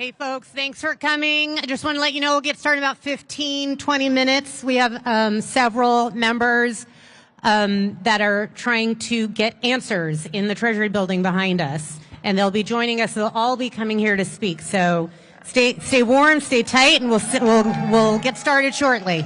Hey folks, thanks for coming. I just want to let you know we'll get started in about 15, 20 minutes. We have several members that are trying to get answers in the Treasury Building behind us. And they'll be joining us. They'll all be coming here to speak. So stay warm, stay tight, and we'll get started shortly.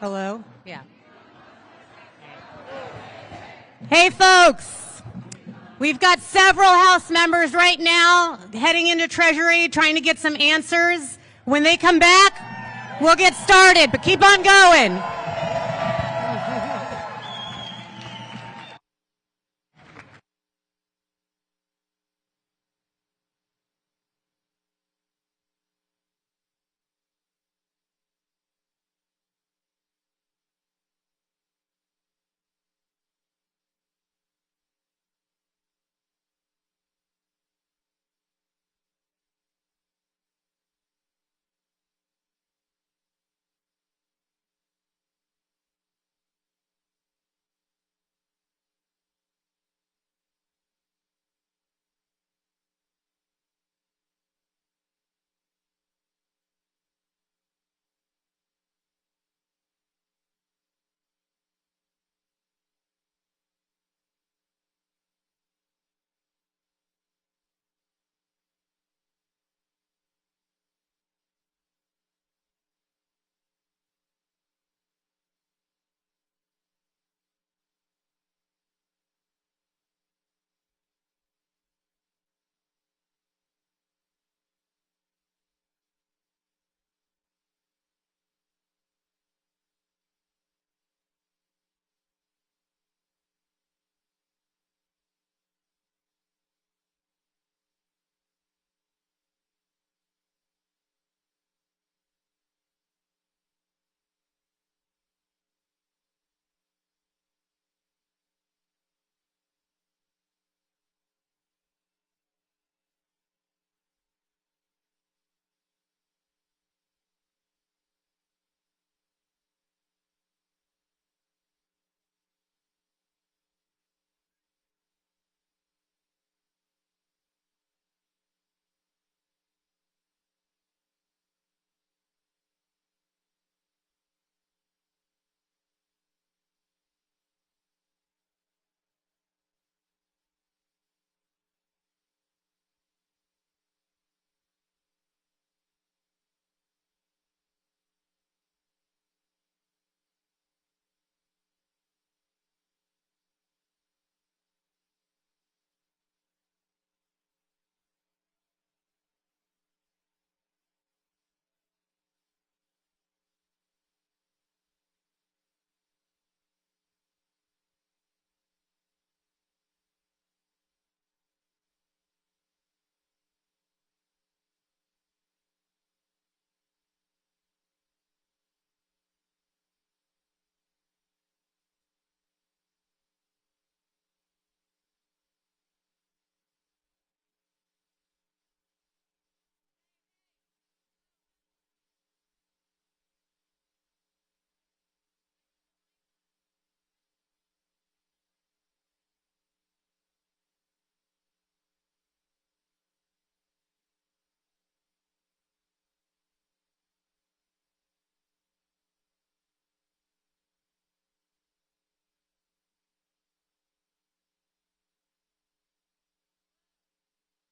Hello? Yeah. Hey, folks. We've got several House members right now heading into Treasury trying to get some answers. When they come back, we'll get started, but keep on going.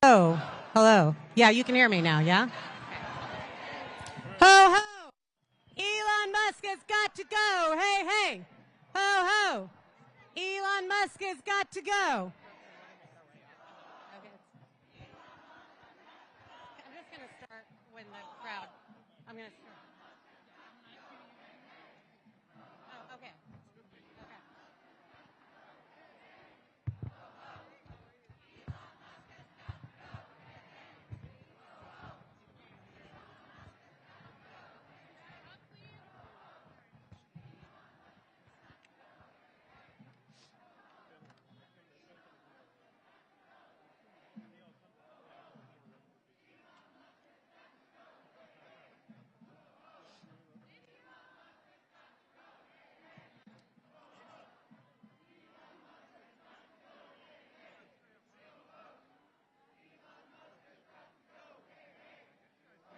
Oh, hello. Yeah, you can hear me now, yeah? Ho, ho! Elon Musk has got to go! Hey, hey! Ho, ho! Elon Musk has got to go! I'm just going to start when the crowd... I'm going to start. Oh, okay. Okay.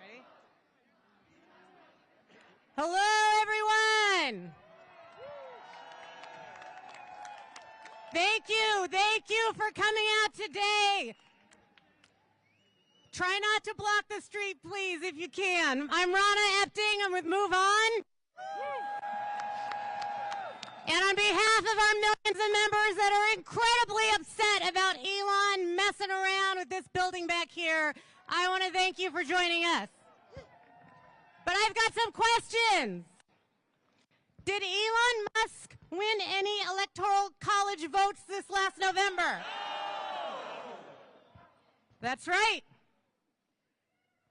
Ready? Hello, everyone! Thank you for coming out today. Try not to block the street, please, if you can. I'm Rana Epting. I'm with Move On. of our millions of members that are incredibly upset about Elon messing around with this building back here, I want to thank you for joining us. But I've got some questions. Did Elon Musk win any electoral college votes this last November? No. That's right.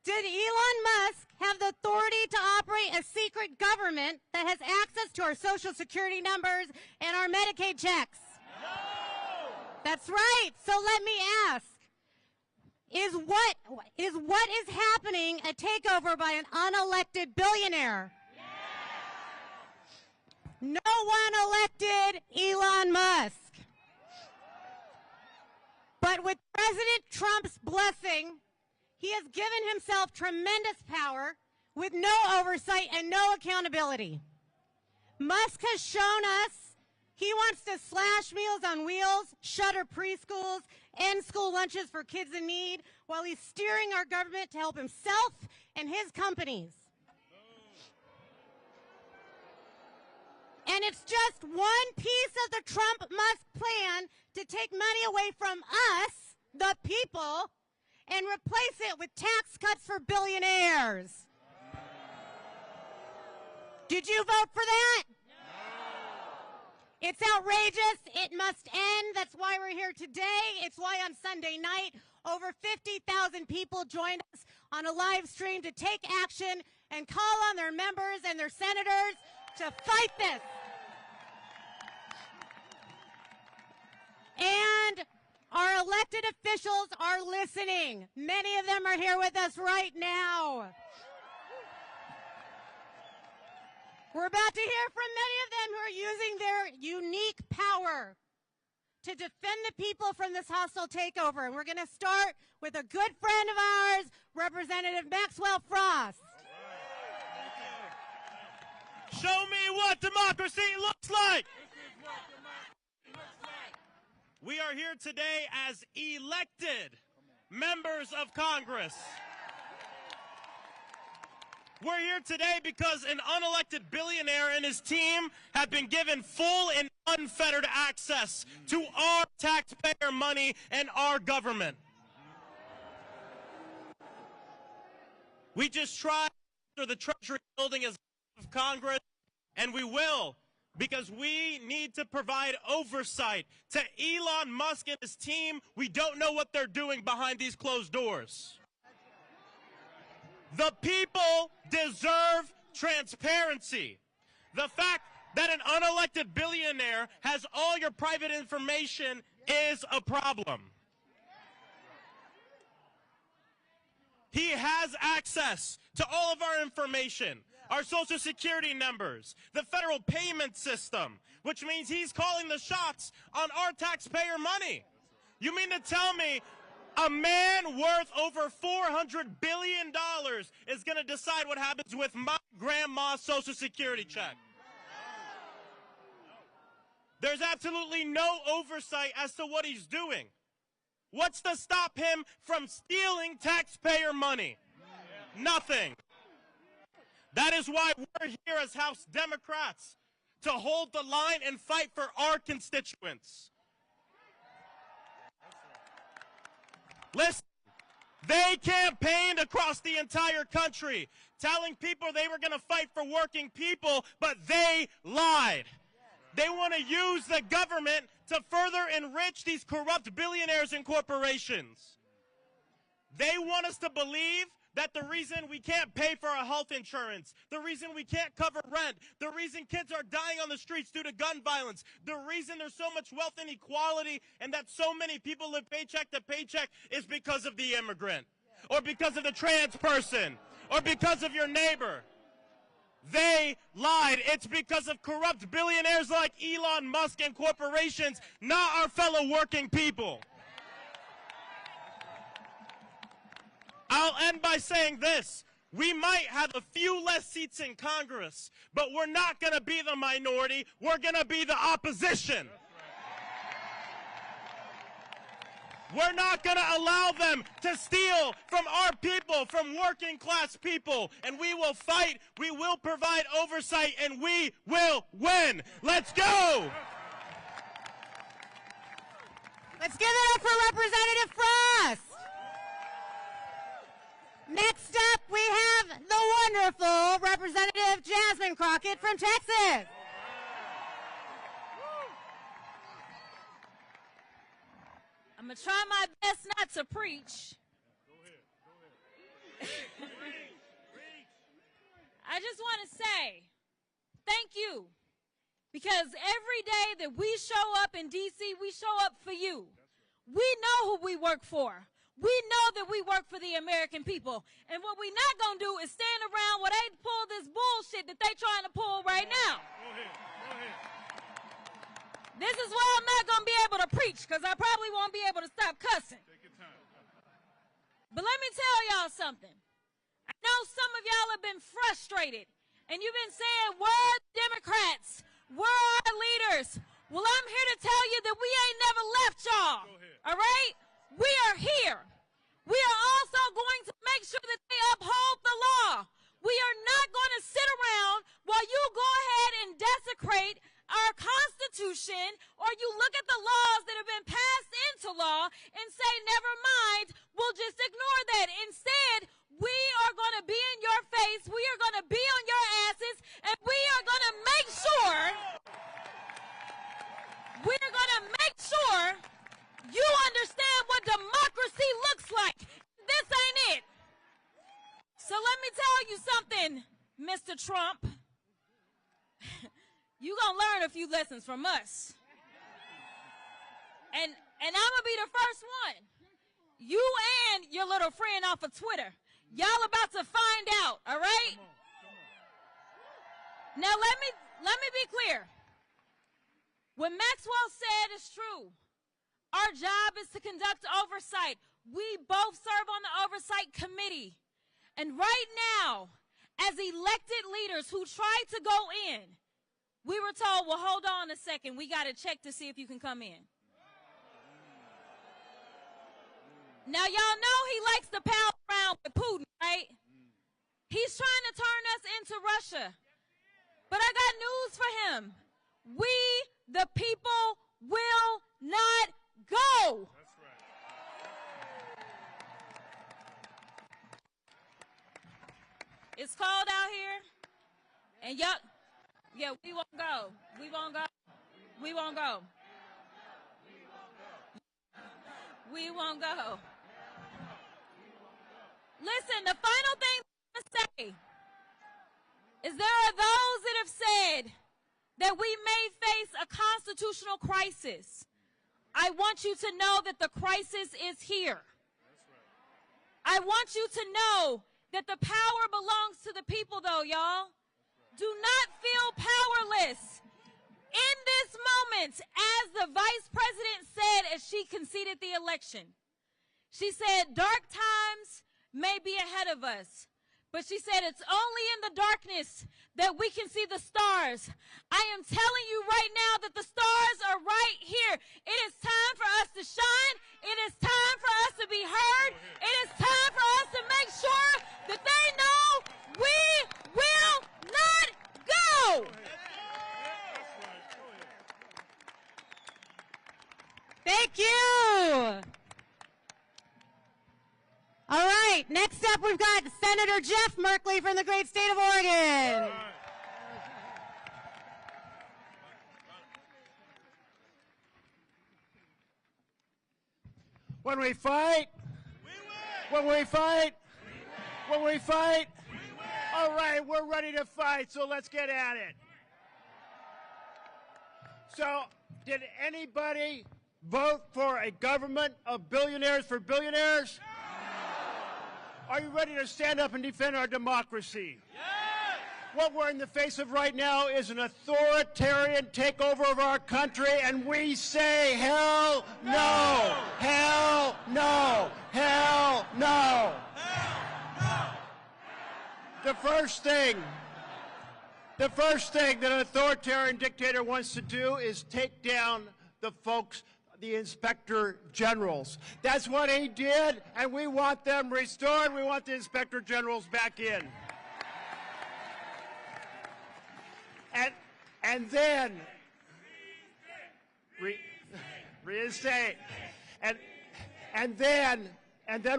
Did Elon Musk have the authority to operate a secret government that has access to our Social Security numbers and our Medicaid checks? No. That's right. So let me ask, is what is happening a takeover by an unelected billionaire? No one elected Elon Musk. But with President Trump's blessing, he has given himself tremendous power with no oversight and no accountability. Musk has shown us he wants to slash Meals on Wheels, shutter preschools, end school lunches for kids in need, while he's steering our government to help himself and his companies. And it's just one piece of the Trump-Musk plan to take money away from us, the people, and replace it with tax cuts for billionaires. Did you vote for that? No. It's outrageous. It must end. That's why we're here today. It's why on Sunday night, over 50,000 people joined us on a live stream to take action and call on their members and their senators to fight this. And our elected officials are listening. Many of them are here with us right now. We're about to hear from many of them who are using their unique power to defend the people from this hostile takeover. And we're going to start with a good friend of ours, Representative Maxwell Frost. Show me what democracy looks like. This is what democracy looks like. We are here today as elected members of Congress. We're here today because an unelected billionaire and his team have been given full and unfettered access to our taxpayer money and our government. We just tried to enter the Treasury Building as of Congress, and we will, because we need to provide oversight to Elon Musk and his team. We don't know what they're doing behind these closed doors. The people deserve transparency. The fact that an unelected billionaire has all your private information is a problem. He has access to all of our information, our Social Security numbers, the federal payment system, which means he's calling the shots on our taxpayer money. You mean to tell me a man worth over $400 billion is going to decide what happens with my grandma's Social Security check? There's absolutely no oversight as to what he's doing. What's to stop him from stealing taxpayer money? Nothing. That is why we're here as House Democrats, to hold the line and fight for our constituents. Listen, they campaigned across the entire country telling people they were going to fight for working people, but they lied. They want to use the government to further enrich these corrupt billionaires and corporations. They want us to believe that the reason we can't pay for our health insurance, the reason we can't cover rent, the reason kids are dying on the streets due to gun violence, the reason there's so much wealth inequality and that so many people live paycheck to paycheck is because of the immigrant, or because of the trans person, or because of your neighbor. They lied. It's because of corrupt billionaires like Elon Musk and corporations, not our fellow working people. I'll end by saying this. We might have a few less seats in Congress, but we're not going to be the minority. We're going to be the opposition. We're not going to allow them to steal from our people, from working class people. And we will fight, we will provide oversight, and we will win. Let's go! Let's give it up for Representative Frost. Next up, we have the wonderful Representative Jasmine Crockett from Texas. I'm going to try my best not to preach. Go ahead. I just want to say thank you, because every day that we show up in D.C., we show up for you. We know who we work for. We know that we work for the American people. And what we're not going to do is stand around while they pull this bullshit that they trying to pull right now. Go ahead. This is why I'm not going to be able to preach, because I probably won't be able to stop cussing. Take your time. But let me tell y'all something. I know some of y'all have been frustrated, and you've been saying, where are the Democrats? Where are our leaders? Well, I'm here to tell you that we ain't never left y'all. Go ahead. All right? We are here. We are also going to make sure that they uphold the law. We are not going to sit around while you go ahead and desecrate our Constitution, or you look at the laws that have been passed into law and say, never mind, we'll just ignore that. Instead, we are going to be in your face, we are going to be on your asses, and we are going to make sure you understand what democracy looks like. This ain't it. So let me tell you something, Mr. Trump. You gonna learn a few lessons from us. And I'm gonna be the first one. You and your little friend off of Twitter. Y'all about to find out, all right? Now let me be clear. What Maxwell said is true. Our job is to conduct oversight. We both serve on the oversight committee. And right now, as elected leaders who try to go in, we were told, well, hold on a second. We got to check to see if you can come in. Now, y'all know he likes to pal around with Putin, right? He's trying to turn us into Russia. But I got news for him. We, the people, will not go. That's right. It's cold out here. And y'all, yeah, we won't go. We won't go. We won't go. We won't go. Listen, the final thing I'm going to say is there are those that have said that we may face a constitutional crisis. I want you to know that the crisis is here. I want you to know that the power belongs to the people, though, y'all. Do not feel powerless. In this moment, as the vice president said as she conceded the election, she said, dark times may be ahead of us. But she said, it's only in the darkness that we can see the stars. I am telling you right now that the stars are right here. It is time for us to shine. It is time for us to be heard. It is time for us to make sure that they know we will not go. Thank you. All right, next up we've got Senator Jeff Merkley from the great state of Oregon. When we fight, when we fight, when we fight, all right, we're ready to fight, so let's get at it. So, did anybody vote for a government of billionaires for billionaires? Are you ready to stand up and defend our democracy? What we're in the face of right now is an authoritarian takeover of our country, and we say hell no, hell no, hell no. The first thing that an authoritarian dictator wants to do is take down the folks, the inspector generals. That's what he did, and we want them restored. We want the inspector generals back in. And then reinstate. And then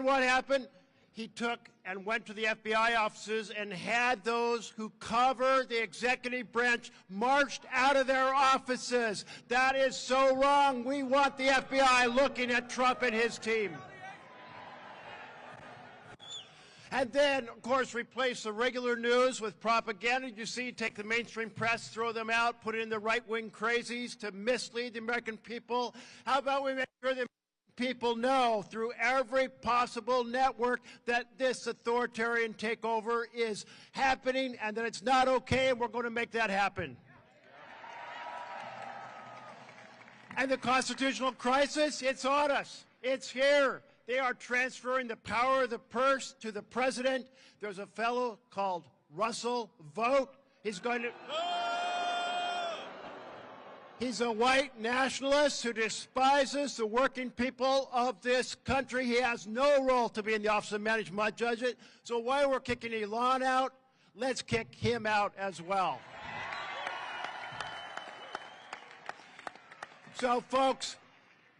what happened? He took and went to the FBI offices and had those who cover the executive branch marched out of their offices. That is so wrong. We want the FBI looking at Trump and his team. And then, of course, replace the regular news with propaganda. You see, take the mainstream press, throw them out, put in the right-wing crazies to mislead the American people. How about we make sure the people know through every possible network that this authoritarian takeover is happening and that it's not okay, and we're going to make that happen. And the constitutional crisis, it's on us. It's here. They are transferring the power of the purse to the president. There's a fellow called Russell Vogt. He's going to... He's a white nationalist who despises the working people of this country. He has no role to be in the Office of Management Judge. So while we're kicking Elon out, let's kick him out as well. So, folks,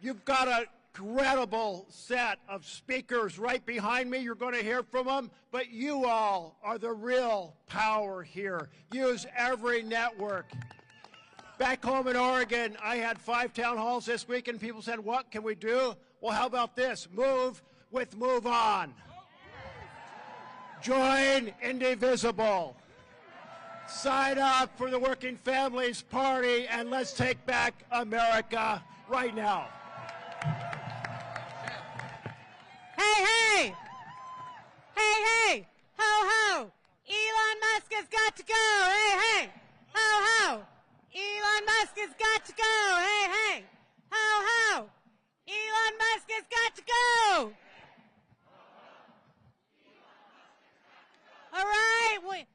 you've got a credible set of speakers right behind me. You're going to hear from them, but you all are the real power here. Use every network. Back home in Oregon, I had 5 town halls this week, and people said, what can we do? Well, how about this? Move with Move On. Join Indivisible. Sign up for the Working Families Party, and let's take back America right now. Hey, hey! Hey, hey! Ho, ho! Elon Musk has got to go! Hey, hey! Ho, ho! Elon Musk has got to go! Hey, hey! Ho, ho! Elon Musk has got to go! All right!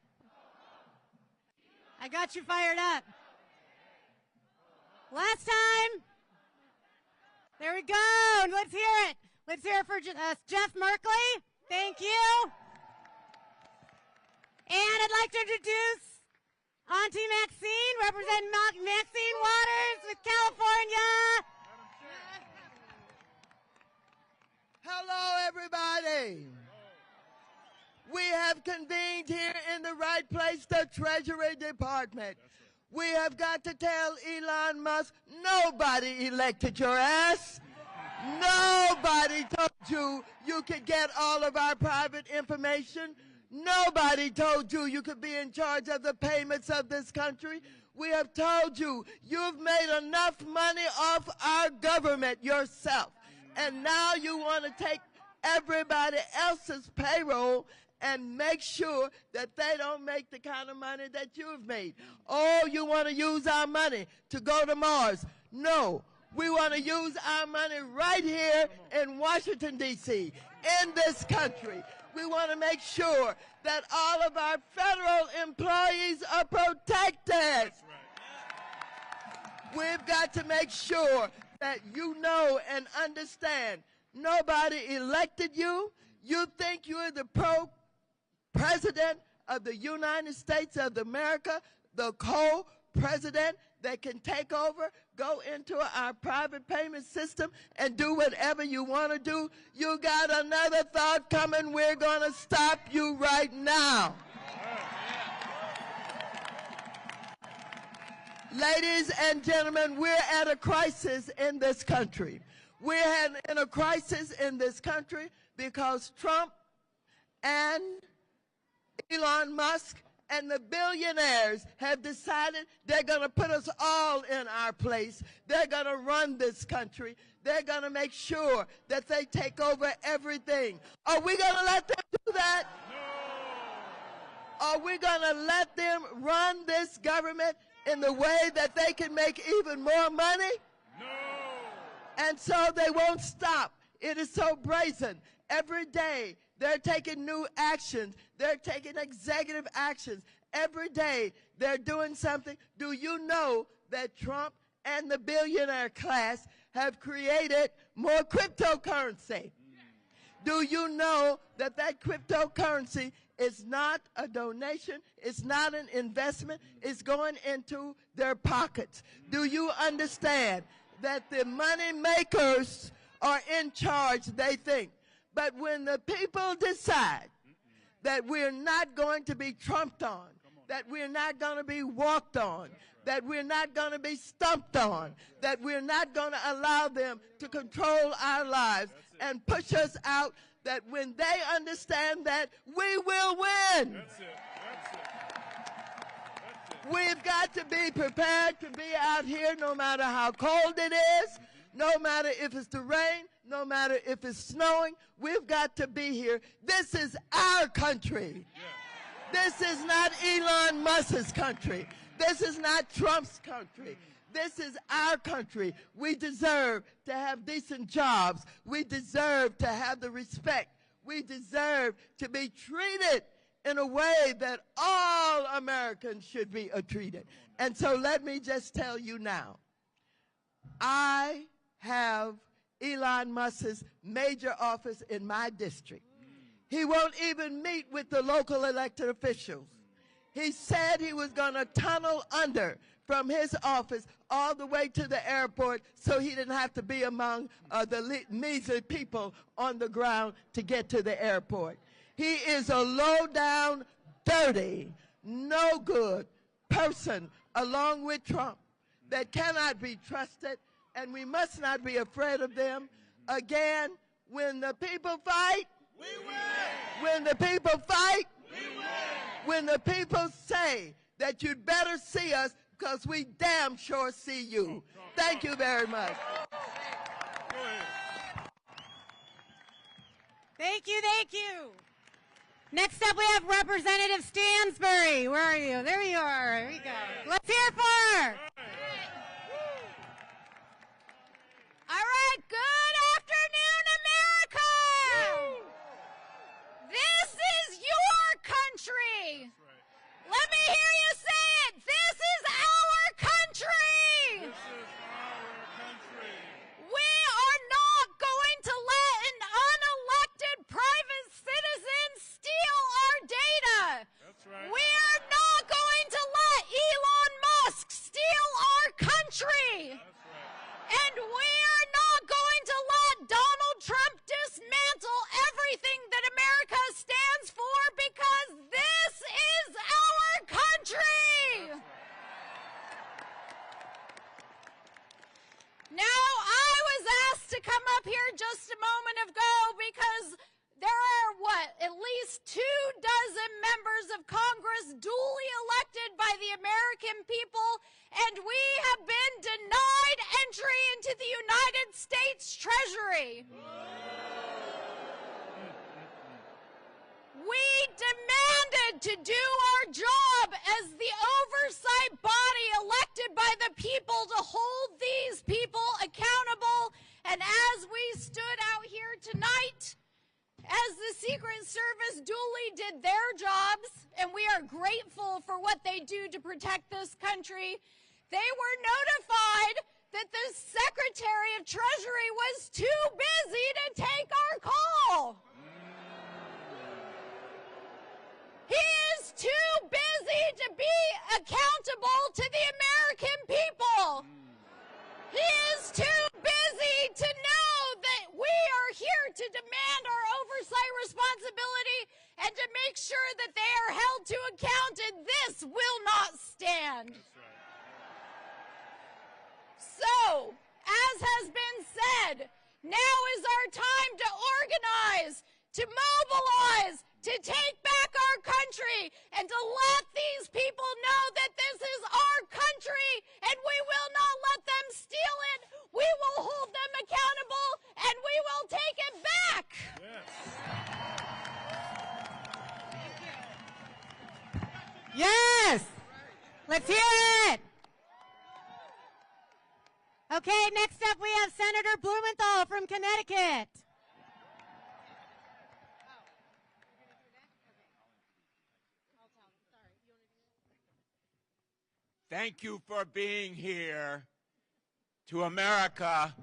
I got you fired up. Last time. There we go. Let's hear it. Let's hear it for Jeff Merkley. Thank you. And I'd like to introduce Auntie Maxine, representing Maxine Waters with California. Hello, everybody. We have convened here in the right place, the Treasury Department. We have got to tell Elon Musk, nobody elected your ass. Nobody told you you could get all of our private information. Nobody told you you could be in charge of the payments of this country. We have told you you've made enough money off our government yourself. And now you want to take everybody else's payroll and make sure that they don't make the kind of money that you've made. Oh, you want to use our money to go to Mars. No, we want to use our money right here in Washington, D.C., in this country. We want to make sure that all of our federal employees are protected. We've got to make sure that you know and understand nobody elected you. You think you're the President of the United States of America, the co-president that can take over, go into our private payment system and do whatever you want to do. You got another thought coming. We're going to stop you right now. Ladies and gentlemen, we're at a crisis in this country. We're in a crisis in this country because Trump and Elon Musk and the billionaires have decided they're going to put us all in our place. They're going to run this country. They're going to make sure that they take over everything. Are we going to let them do that? No. Are we going to let them run this government in the way that they can make even more money? No. And so they won't stop. It is so brazen. Every day, they're taking new actions. They're taking executive actions. Every day, they're doing something. Do you know that Trump and the billionaire class have created more cryptocurrency? Do you know that that cryptocurrency is not a donation, it's not an investment, it's going into their pockets? Do you understand that the money makers are in charge, they think. But when the people decide that we're not going to be trumped on, that we're not going to be walked on, that we're not going to be stumped on, that we're not going to allow them to control our lives and push us out, that when they understand that, we will win. That's it. That's it. That's it. We've got to be prepared to be out here no matter how cold it is, no matter if it's the rain, no matter if it's snowing. We've got to be here. This is our country. This is not Elon Musk's country. This is not Trump's country. This is our country. We deserve to have decent jobs. We deserve to have the respect. We deserve to be treated in a way that all Americans should be treated. And so let me just tell you now, I have Elon Musk's major office in my district. He won't even meet with the local elected officials. He said he was going to tunnel under from his office all the way to the airport so he didn't have to be among the measly people on the ground to get to the airport. He is a low-down, dirty, no good person along with Trump that cannot be trusted, and we must not be afraid of them. Again, when the people fight, We win. when the people fight, We win. when the people say that you'd better see us because we damn sure see you. Thank you very much. Go ahead. Thank you, thank you. Next up, we have Representative Stansbury. Where are you? There you are. Here we go. Let's hear it for her. All right, good afternoon, America! This is your country! Let me hear you say it! This is our country! This is our country. We are not going to let an unelected private citizen steal our data! That's right. We are not going to let Elon Musk steal our country! That's right. And we are not going to let Donald Trump dismantle everything that America stands for because this is our country. Now, I was asked to come up here just a moment ago because there are, at least 24 members of Congress duly elected by the American people, and we have been denied entry into the United States Treasury. We demanded to do our job as the oversight body elected by the people to hold these people accountable, and as we stood out here tonight, as the Secret Service duly did their jobs, and we are grateful for what they do to protect this country, they were notified that the Secretary of Treasury was too busy to take our call. He is too busy to be accountable to the American people. He is too busy to know that we are here to demand our oversight responsibility and to make sure that they are held to account, and this will not stand. So, as has been said, now is our time to organize, to mobilize, to take back our country, and to let these people know that this is our country, and we will not let them steal it. We will hold them accountable, and we will take it back. Yes. Yes! Let's hear it! Okay, next up we have Senator Blumenthal from Connecticut. Thank you for being here. To America,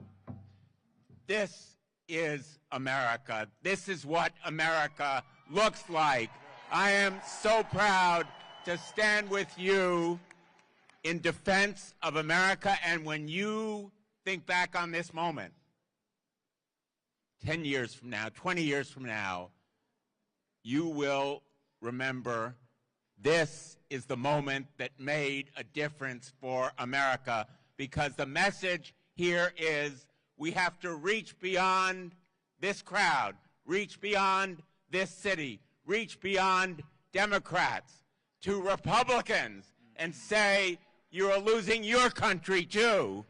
this is America. This is what America looks like. I am so proud to stand with you in defense of America, and when you think back on this moment, 10 years from now, 20 years from now, you will remember this is the moment that made a difference for America, because the message here is we have to reach beyond this crowd, reach beyond this city, reach beyond Democrats to Republicans and say you are losing your country too.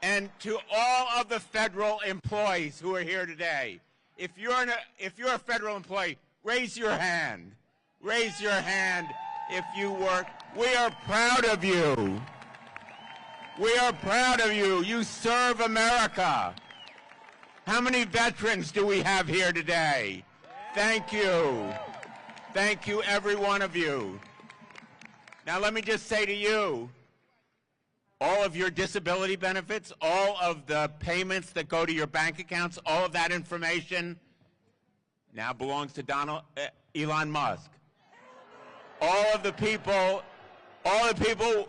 And to all of the federal employees who are here today, if you're a federal employee, raise your hand. Raise your hand if you work. We are proud of you. We are proud of you. You serve America. How many veterans do we have here today? Thank you. Thank you, every one of you. Now let me just say to you, all of your disability benefits, all of the payments that go to your bank accounts, all of that information now belongs to Elon Musk. All of the people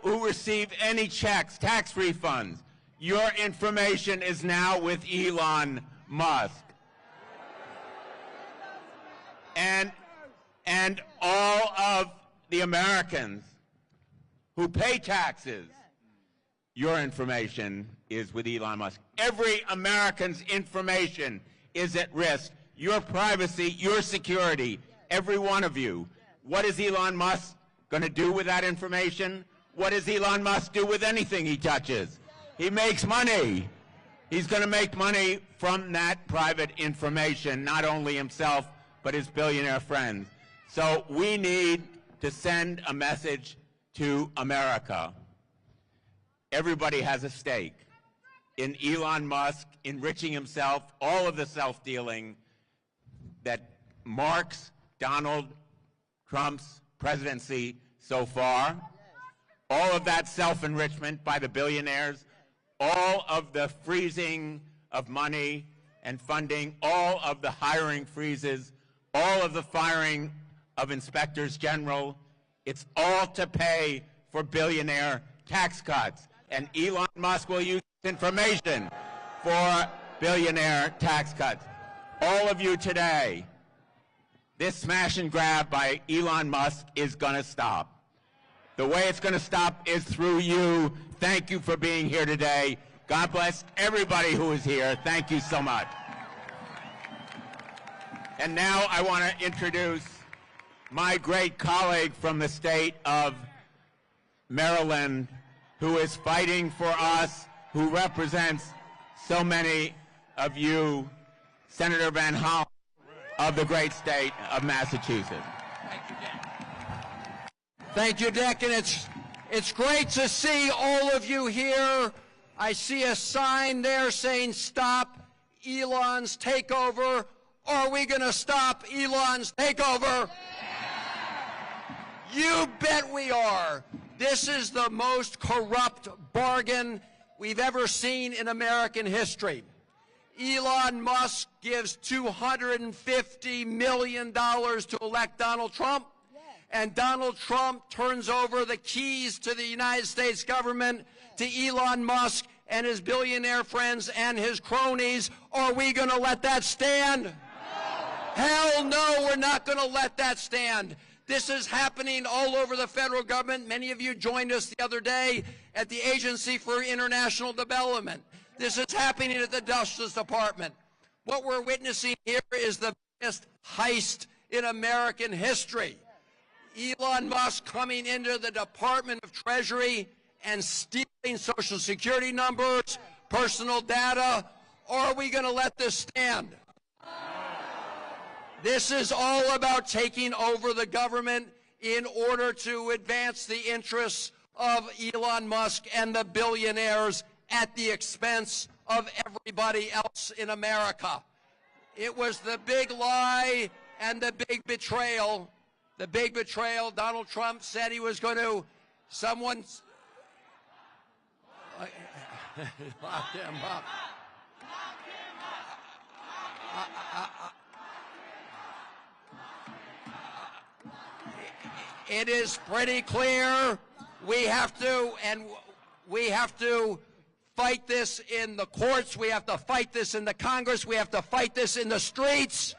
who receive any checks, tax refunds, your information is now with Elon Musk. And all of the Americans who pay taxes, your information is with Elon Musk. Every American's information is at risk. Your privacy, your security, every one of you. What is Elon Musk going to do with that information? What does Elon Musk do with anything he touches? He makes money. He's going to make money from that private information, not only himself, but his billionaire friends. So we need to send a message to America. Everybody has a stake in Elon Musk enriching himself, all of the self-dealing that marks Donald Trump's presidency so far, all of that self-enrichment by the billionaires, all of the freezing of money and funding, all of the hiring freezes, all of the firing of inspectors general, it's all to pay for billionaire tax cuts. And Elon Musk will use this information for billionaire tax cuts. All of you today, this smash and grab by Elon Musk is going to stop. The way it's going to stop is through you. Thank you for being here today. God bless everybody who is here. Thank you so much. And now I want to introduce my great colleague from the state of Maryland, who is fighting for us, who represents so many of you, Senator Van Hollen of the great state of Massachusetts. Thank you, Dick. Thank you, Dick, and it's great to see all of you here. I see a sign there saying, "Stop Elon's takeover." Are we going to stop Elon's takeover? You bet we are. This is the most corrupt bargain we've ever seen in American history. Elon Musk gives $250 million to elect Donald Trump, and Donald Trump turns over the keys to the United States government to Elon Musk and his billionaire friends and his cronies. Are we going to let that stand? No. Hell no, we're not going to let that stand. This is happening all over the federal government. Many of you joined us the other day at the Agency for International Development. This is happening at the Justice Department. What we're witnessing here is the biggest heist in American history. Elon Musk coming into the Department of Treasury and stealing Social Security numbers, personal data. Are we going to let this stand? This is all about taking over the government in order to advance the interests of Elon Musk and the billionaires at the expense of everybody else in America. It was the big lie and the big betrayal. The big betrayal. Donald Trump said he was going to, someone's... Lock him up. It is pretty clear we have to fight this in the courts. We have to fight this in the Congress. We have to fight this in the streets.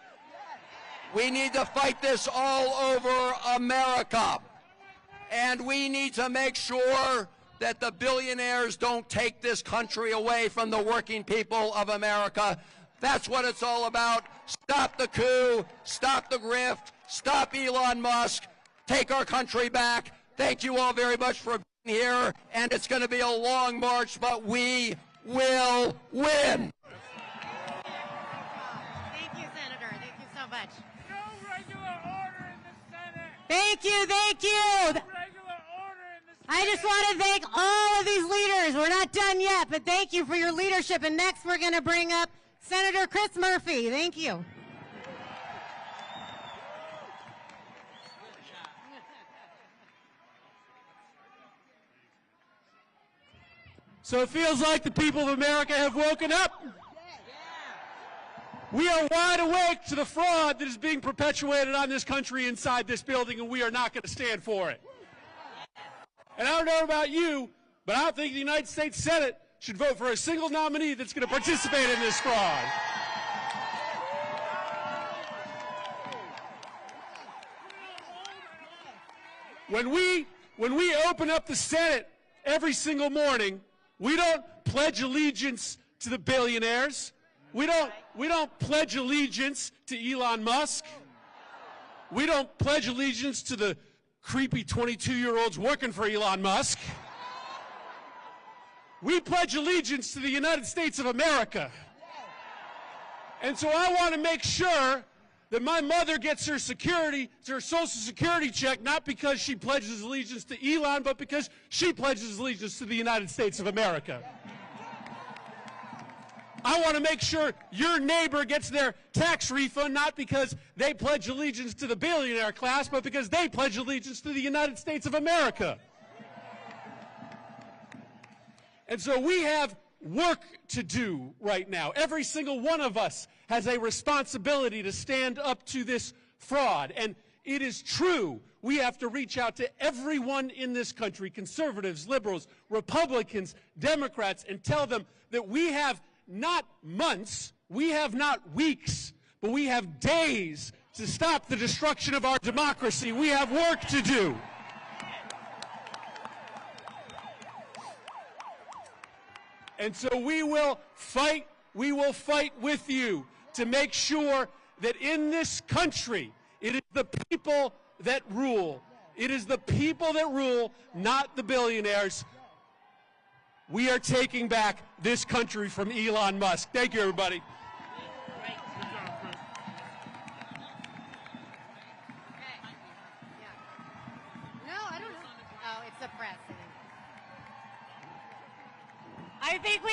We need to fight this all over America. And we need to make sure that the billionaires don't take this country away from the working people of America. That's what it's all about. Stop the coup, stop the grift, stop Elon Musk, take our country back. Thank you all very much for being here, and it's going to be a long march, but we will win. Thank you, Senator. Thank you so much. No regular order in the Senate. Thank you, thank you. Regular order in the Senate. I just want to thank all of these leaders. We're not done yet, but thank you for your leadership. And next we're going to bring up Senator Chris Murphy. Thank you. So it feels like the people of America have woken up. We are wide awake to the fraud that is being perpetuated on this country inside this building, and we are not going to stand for it. And I don't know about you, but I don't think the United States Senate should vote for a single nominee that's going to participate in this fraud. When we open up the Senate every single morning, we don't pledge allegiance to the billionaires. We don't pledge allegiance to Elon Musk. We don't pledge allegiance to the creepy 22-year-olds working for Elon Musk. We pledge allegiance to the United States of America. And so I want to make sure that my mother gets her Social Security check, not because she pledges allegiance to Elon, but because she pledges allegiance to the United States of America. I want to make sure your neighbor gets their tax refund, not because they pledge allegiance to the billionaire class, but because they pledge allegiance to the United States of America. And so we have work to do right now. Every single one of us has a responsibility to stand up to this fraud. And it is true, we have to reach out to everyone in this country, conservatives, liberals, Republicans, Democrats, and tell them that we have not months, we have not weeks, but we have days to stop the destruction of our democracy. We have work to do. And so we will fight with you to make sure that in this country, it is the people that rule. It is the people that rule, not the billionaires. We are taking back this country from Elon Musk. Thank you, everybody. No, I don't know. Oh, it's the press. I think we...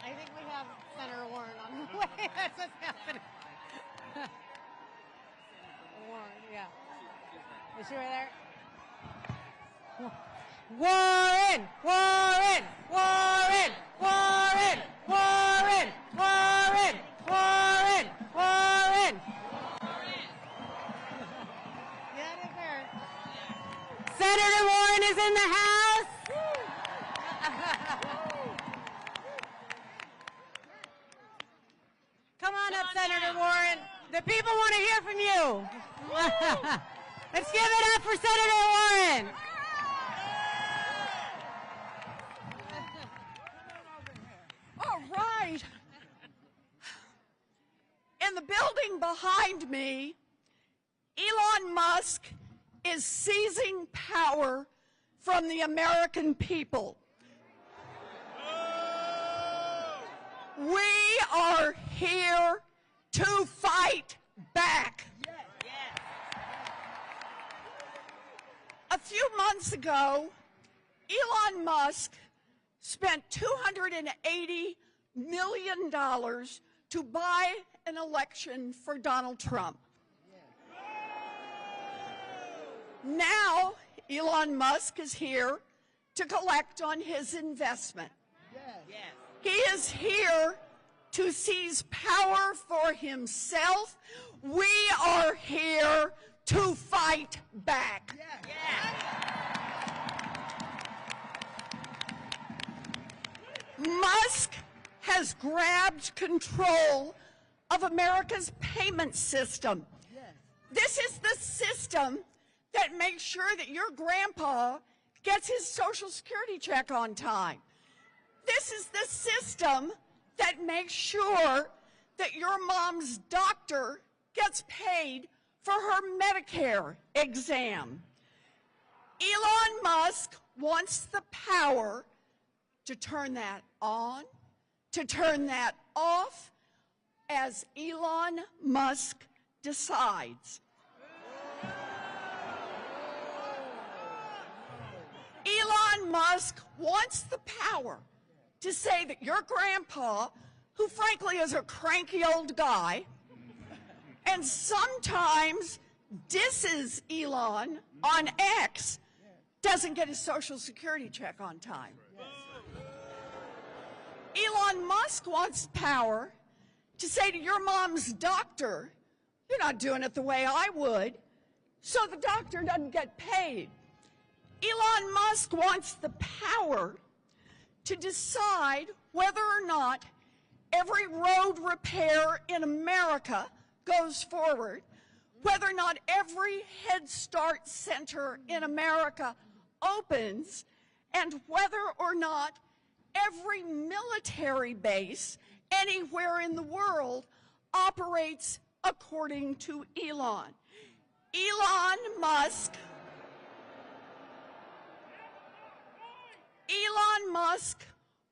I think we have Senator Warren on the way. That's what's happening. Warren, yeah. Is she right there? Warren! Warren! Warren! Warren! Warren! Warren! Warren! Warren! Yeah, it is her. Senator Warren is in the house. Come on up, Senator Warren. The people want to hear from you. Let's give it up for Senator Warren. All right. In the building behind me, Elon Musk is seizing power from the American people. We are here to fight back. A few months ago, Elon Musk spent $280 million to buy an election for Donald Trump. Now, Elon Musk is here to collect on his investment. He is here to seize power for himself. We are here to fight back. has grabbed control of America's payment system. This is the system that makes sure that your grandpa gets his Social Security check on time. This is the system that makes sure that your mom's doctor gets paid for her Medicare exam. Elon Musk wants the power to turn that on, to turn that off, as Elon Musk decides. Elon Musk wants the power to say that your grandpa, who frankly is a cranky old guy, and sometimes disses Elon on X, doesn't get his Social Security check on time. Elon Musk wants power to say to your mom's doctor, you're not doing it the way I would, so the doctor doesn't get paid. Elon Musk wants the power to decide whether or not every road repair in America goes forward, whether or not every Head Start center in America opens, and whether or not every military base anywhere in the world operates according to Elon. Elon Musk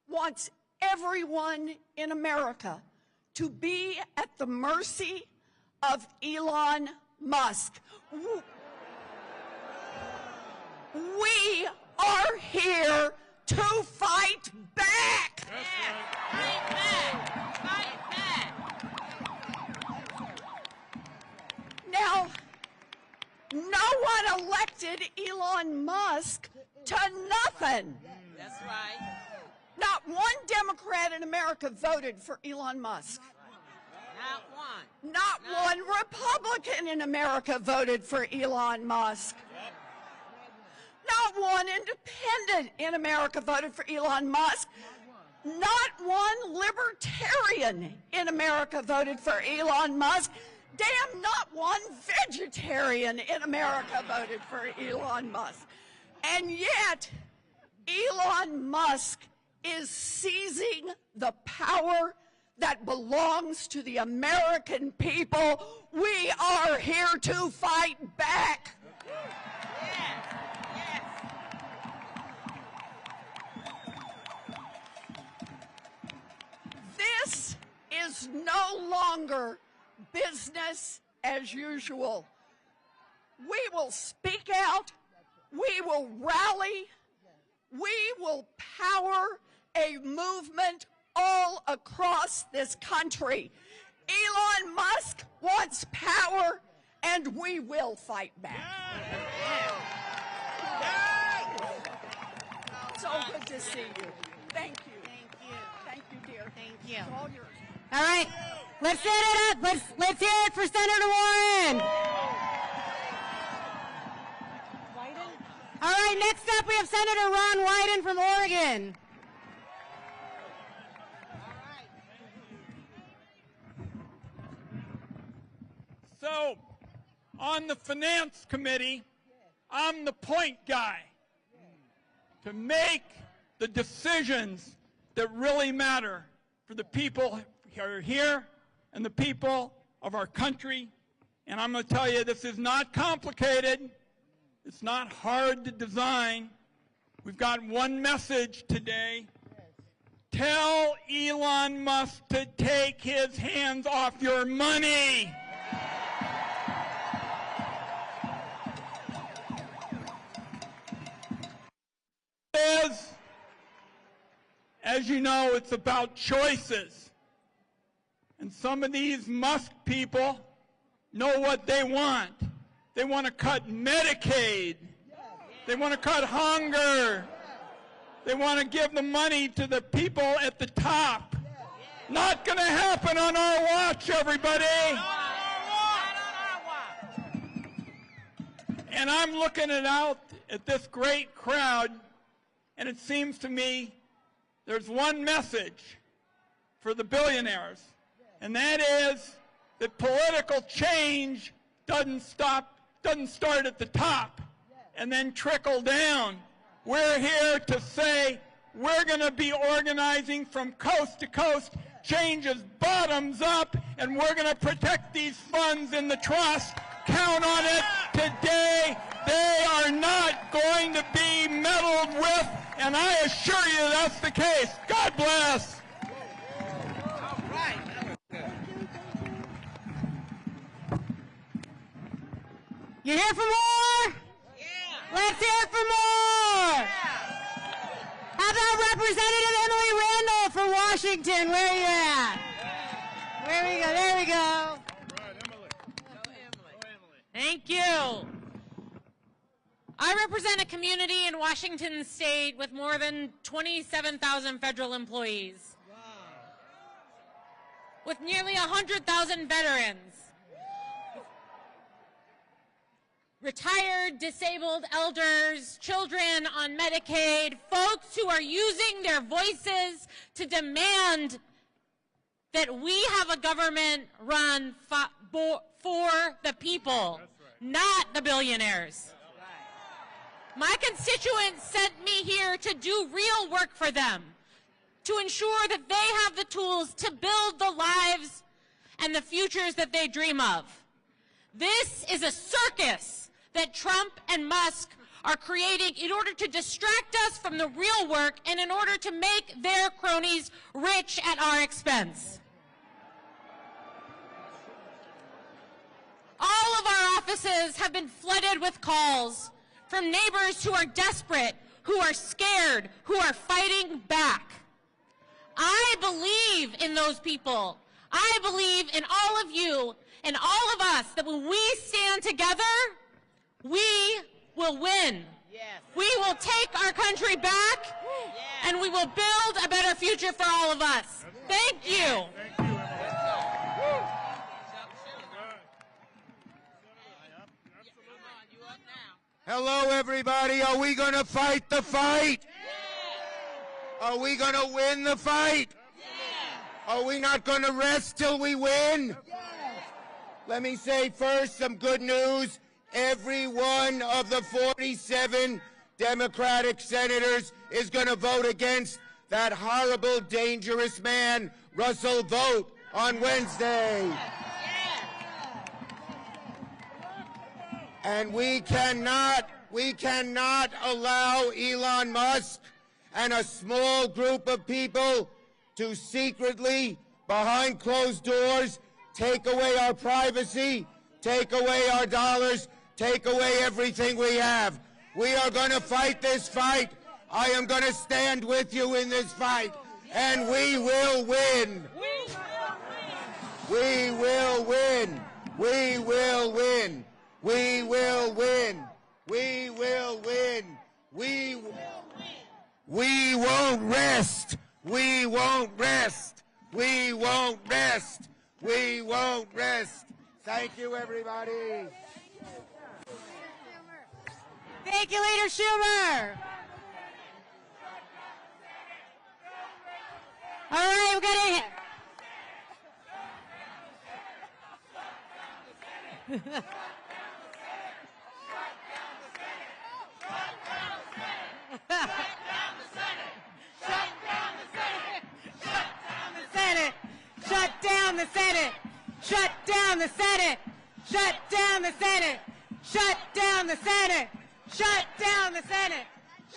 wants everyone in America to be at the mercy of Elon Musk. We are here to fight back. Fight back! Fight back! Now, no one elected Elon Musk to nothing. That's right. Not one Democrat in America voted for Elon Musk. Not one. Not one Republican in America voted for Elon Musk. Not one independent in America voted for Elon Musk. Not one libertarian in America voted for Elon Musk. Damn, not one vegetarian in America voted for Elon Musk. And yet, Elon Musk is seizing the power that belongs to the American people. We are here to fight back. This is no longer business as usual. We will speak out. We will rally. We will power a movement all across this country. Elon Musk wants power, and we will fight back. So good to see you. Thank you. Thank you. Thank you, dear. Thank you. It's all yours. All right, let's set it up. Let's hear it for Senator Warren. All right, next up we have Senator Ron Wyden from Oregon. So, on the Finance Committee, I'm the point guy to make the decisions that really matter for the people who are here and the people of our country. And I'm going to tell you, this is not complicated. It's not hard to design. We've got one message today. Tell Elon Musk to take his hands off your money. As you know, it's about choices. And some of these Musk people know what they want. They want to cut Medicaid. They want to cut hunger. They want to give the money to the people at the top. Not going to happen on our watch, everybody. And I'm looking out at this great crowd, and it seems to me there's one message for the billionaires, and that is that political change doesn't start at the top and then trickle down. We're here to say we're going to be organizing from coast to coast, changes bottoms up, and we're going to protect these funds in the trust. Count on it today. They are not going to be meddled with, and I assure you that's the case. God bless. You here for more? Yeah. Let's hear it for more. Yeah. How about Representative Emily Randall from Washington? Where are you at? Where we go? There we go. All right, Emily. Go, Emily. Thank you. I represent a community in Washington State with more than 27,000 federal employees. Wow. With nearly 100,000 veterans. Retired, disabled elders, children on Medicaid, folks who are using their voices to demand that we have a government run for the people, not the billionaires. My constituents sent me here to do real work for them, to ensure that they have the tools to build the lives and the futures that they dream of. This is a circus that Trump and Musk are creating in order to distract us from the real work and in order to make their cronies rich at our expense. All of our offices have been flooded with calls from neighbors who are desperate, who are scared, who are fighting back. I believe in those people. I believe in all of you and all of us that when we stand together, we will win. Yes. We will take our country back, yes, and we will build a better future for all of us. Thank you. Thank you, Emily. Hello, everybody. Are we going to fight the fight? Yeah. Are we going to win the fight? Yeah. Are we not going to rest till we win? Yeah. Let me say first some good news. Every one of the 47 Democratic senators is going to vote against that horrible, dangerous man, Russell Vogt, on Wednesday. And we cannot allow Elon Musk and a small group of people to secretly, behind closed doors, take away our privacy, take away our dollars, take away everything we have. We are going to fight this fight. I am going to stand with you in this fight, and we will win. We will win. We will win. We will win. We will win. We won't rest. We won't rest. We won't rest. We won't rest. Thank you, everybody. Thank you, Leader Schumer. All right, we're going to... Shut down the Senate! Shut down the Senate! Shut down the Senate! Shut down the Senate! Shut down the Senate!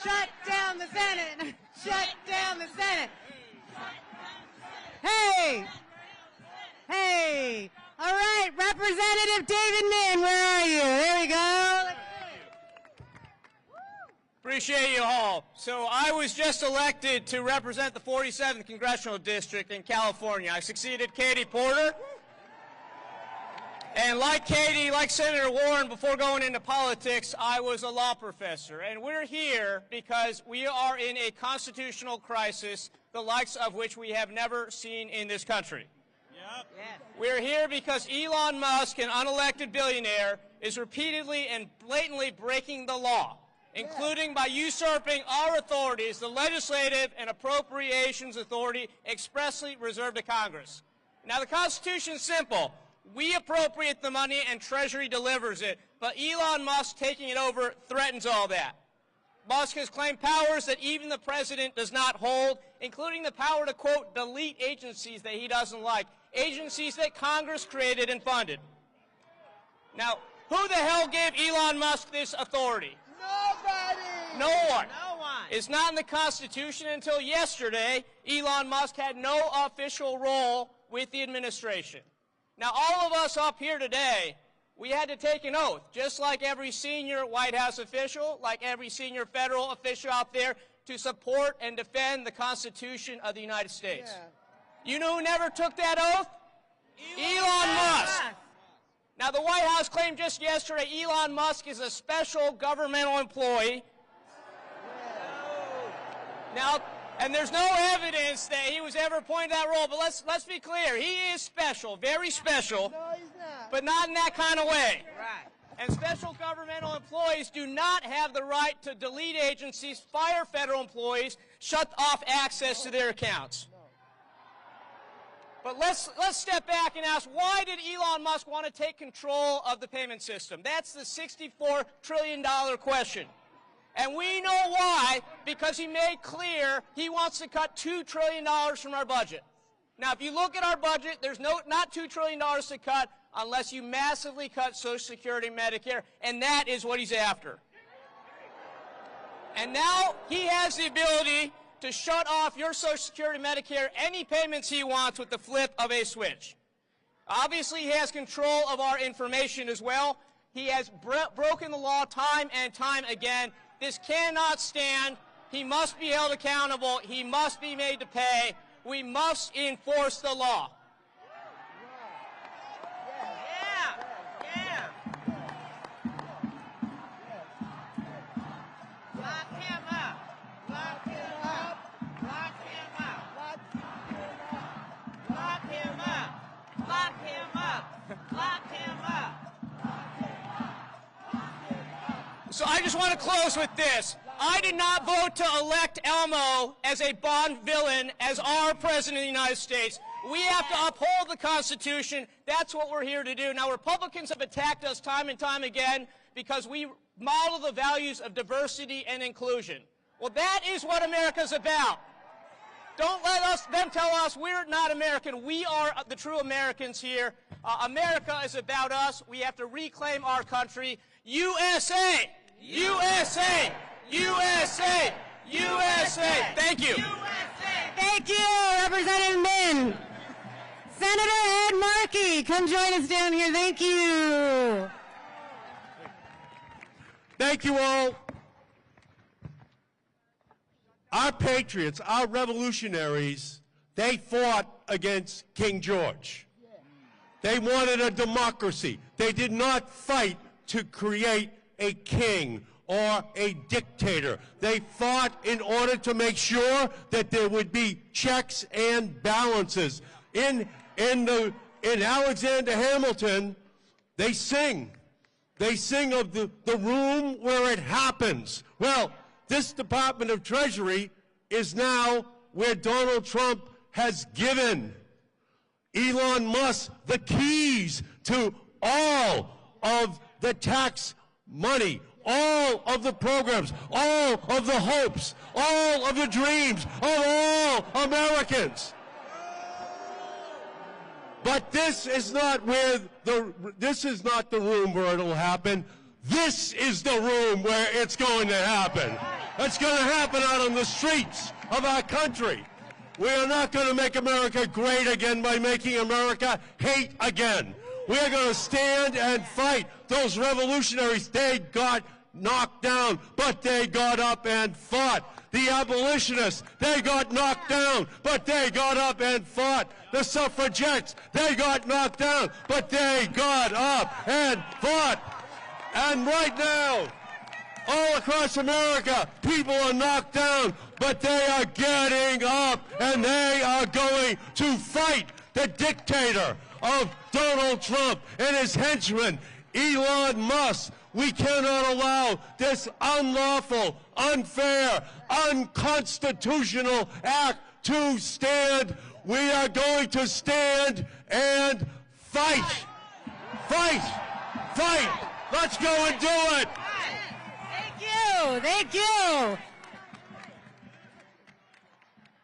Shut down the Senate! Shut down the Senate! Hey! Hey! All right, Representative David Min, where are you? There we go. Appreciate you all. So I was just elected to represent the 47th Congressional District in California. I succeeded Katie Porter. And like Katie, like Senator Warren, before going into politics, I was a law professor. And we're here because we are in a constitutional crisis, the likes of which we have never seen in this country. Yep. Yes. We're here because Elon Musk, an unelected billionaire, is repeatedly and blatantly breaking the law. including by usurping our authorities, the legislative and appropriations authority expressly reserved to Congress. Now, the Constitution is simple. We appropriate the money and Treasury delivers it, but Elon Musk taking it over threatens all that. Musk has claimed powers that even the president does not hold, including the power to, quote, delete agencies that he doesn't like, agencies that Congress created and funded. Now, who the hell gave Elon Musk this authority? Nobody! No one. No one. It's not in the Constitution. Until yesterday, Elon Musk had no official role with the administration. Now, all of us up here today, we had to take an oath, just like every senior White House official, like every senior federal official out there, to support and defend the Constitution of the United States. Yeah. You know who never took that oath? Elon Musk. Now, the White House claimed just yesterday Elon Musk is a special governmental employee. Now, and there's no evidence that he was ever appointed that role, but let's be clear. He is special, very special, no, he's not. But not in that kind of way. Right. And special governmental employees do not have the right to delete agencies, fire federal employees, shut off access to their accounts. But let's step back and ask, why did Elon Musk want to take control of the payment system? That's the $64 trillion question. And we know why, because he made clear he wants to cut $2 trillion from our budget. Now, if you look at our budget, there's not $2 trillion to cut unless you massively cut Social Security and Medicare, and that is what he's after. And now he has the ability to shut off your Social Security, Medicare, any payments he wants with the flip of a switch. Obviously, he has control of our information as well. He has broken the law time and time again. This cannot stand. He must be held accountable. He must be made to pay. We must enforce the law. So I just want to close with this. I did not vote to elect Elmo as a Bond villain as our President of the United States. We have to uphold the Constitution. That's what we're here to do. Now, Republicans have attacked us time and time again because we model the values of diversity and inclusion. Well, that is what America's about. Don't let them tell us we're not American. We are the true Americans here. America is about us. We have to reclaim our country. USA! USA! USA! USA! Thank you. Thank you, Representative Min. Senator Ed Markey, come join us down here. Thank you. Thank you all. Our patriots, our revolutionaries, they fought against King George. They wanted a democracy. They did not fight to create a king or a dictator. They fought in order to make sure that there would be checks and balances. In Alexander Hamilton, they sing. They sing of the room where it happens. Well, this Department of Treasury is now where Donald Trump has given Elon Musk the keys to all of the tax money, all of the programs, all of the hopes, all of the dreams of all Americans. But this is not the room where it'll happen. This is the room where it's going to happen. It's going to happen out on the streets of our country. We are not going to make America great again by making America hate again. We are going to stand and fight. Those revolutionaries, they got knocked down, but they got up and fought. The abolitionists, they got knocked down, but they got up and fought. The suffragettes, they got knocked down, but they got up and fought. And right now, all across America, people are knocked down, but they are getting up, and they are going to fight the dictator of Donald Trump and his henchman, Elon Musk. We cannot allow this unlawful, unfair, unconstitutional act to stand. We are going to stand and fight. Fight. Fight. Let's go and do it. Thank you. Thank you.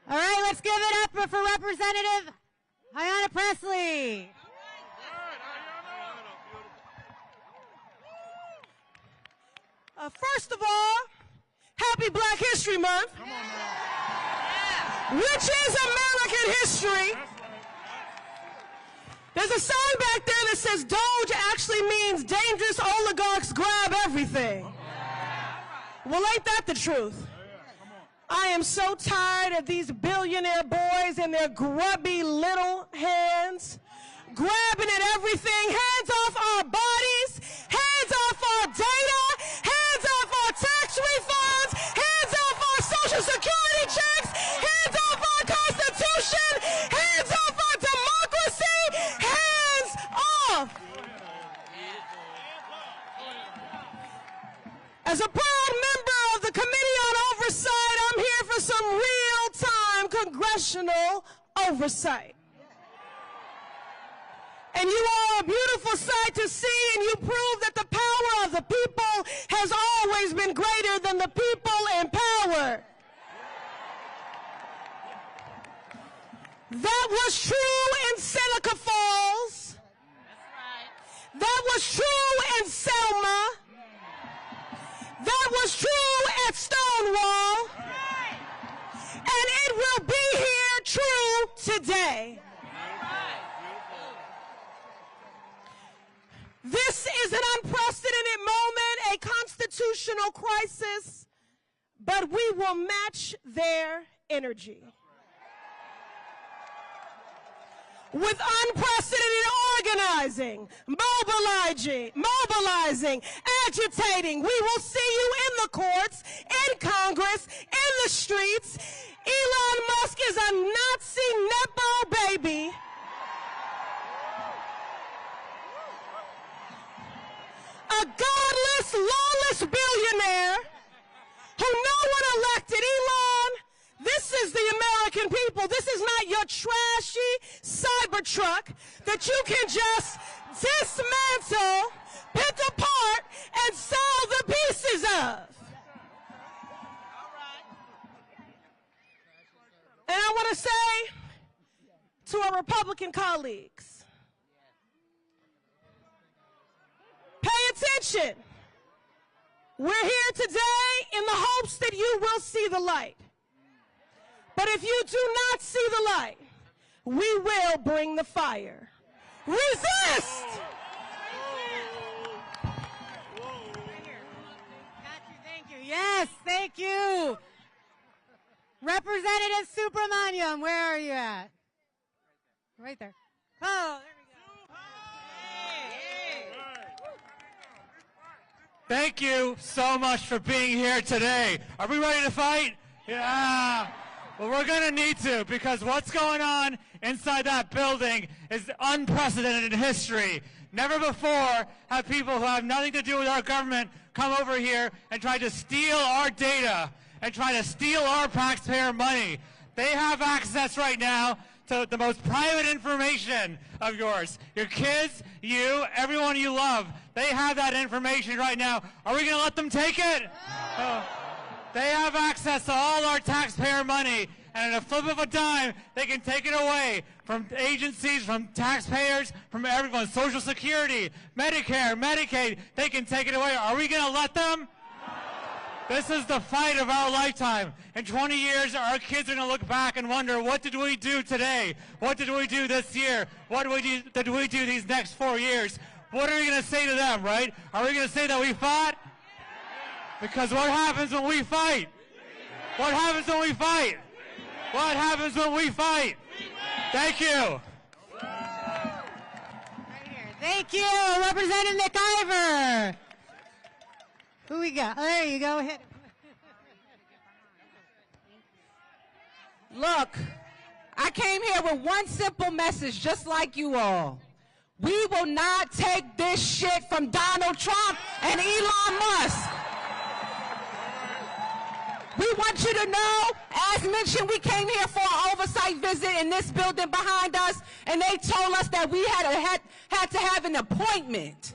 All right, let's give it up for Representative Ayanna Pressley. First of all, happy Black History Month, which is American history. There's a sign back there that says DOGE actually means dangerous oligarchs grab everything. Well, ain't that the truth? I am so tired of these billionaire boys and their grubby little hands grabbing at everything. Hands off our bodies, hands off our data, hands off our tax refunds, hands off our Social Security checks, hands off our Constitution, hands off our democracy, hands off. As a proud member of the Committee on Oversight, I'm here for some real-time congressional oversight. And you are a beautiful sight to see, and you prove that the power of the people has always been greater than the people in power. That was true in Seneca Falls. That was true in Selma. That was true at Stonewall. And it will be here true today. This is an unprecedented moment, a constitutional crisis, but we will match their energy. With unprecedented organizing, mobilizing, agitating, we will see you in the courts, in Congress, in the streets. Elon Musk is a Nazi Nepo baby. A godless, lawless billionaire who no one elected. Elon, this is the American people. This is not your trashy Cybertruck that you can just dismantle, pick apart, and sell the pieces of. And I want to say to our Republican colleagues, pay attention. We're here today in the hopes that you will see the light. But if you do not see the light, we will bring the fire. Resist! Thank you. Yes, thank you. Representative Subramaniam, where are you at? Right there. Oh, there we go. Thank you so much for being here today. Are we ready to fight? Yeah. Well, we're going to need to, because what's going on inside that building is unprecedented in history. Never before have people who have nothing to do with our government come over here and try to steal our data and try to steal our taxpayer money. They have access right now to the most private information of yours. Your kids, you, everyone you love, they have that information right now. Are we going to let them take it? They have access to all our taxpayer money, and in a flip of a dime, they can take it away from agencies, from taxpayers, from everyone. Social Security, Medicare, Medicaid, they can take it away. Are we going to let them? This is the fight of our lifetime. In 20 years, our kids are going to look back and wonder, what did we do today? What did we do this year? What did we do these next 4 years? What are we going to say to them, right? Are we going to say that we fought? Because what happens when we fight? What happens when we fight? What happens when we fight? Thank you. Thank you, Representative McIver. Who we got? Oh, there you go. Hit. Look, I came here with one simple message, just like you all. We will not take this shit from Donald Trump and Elon Musk. We want you to know, as mentioned, we came here for an oversight visit in this building behind us, and they told us that we had to have an appointment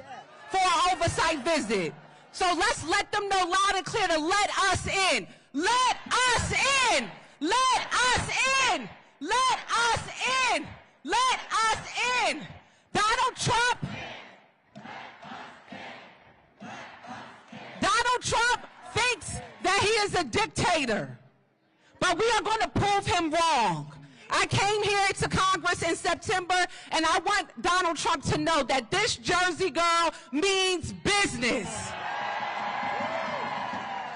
for an oversight visit. So let's let them know loud and clear to let us in. Let us in! Let us in! Let us in! Let us in! Donald Trump thinks that he is a dictator, but we are going to prove him wrong. I came here to Congress in September, and I want Donald Trump to know that this Jersey girl means business.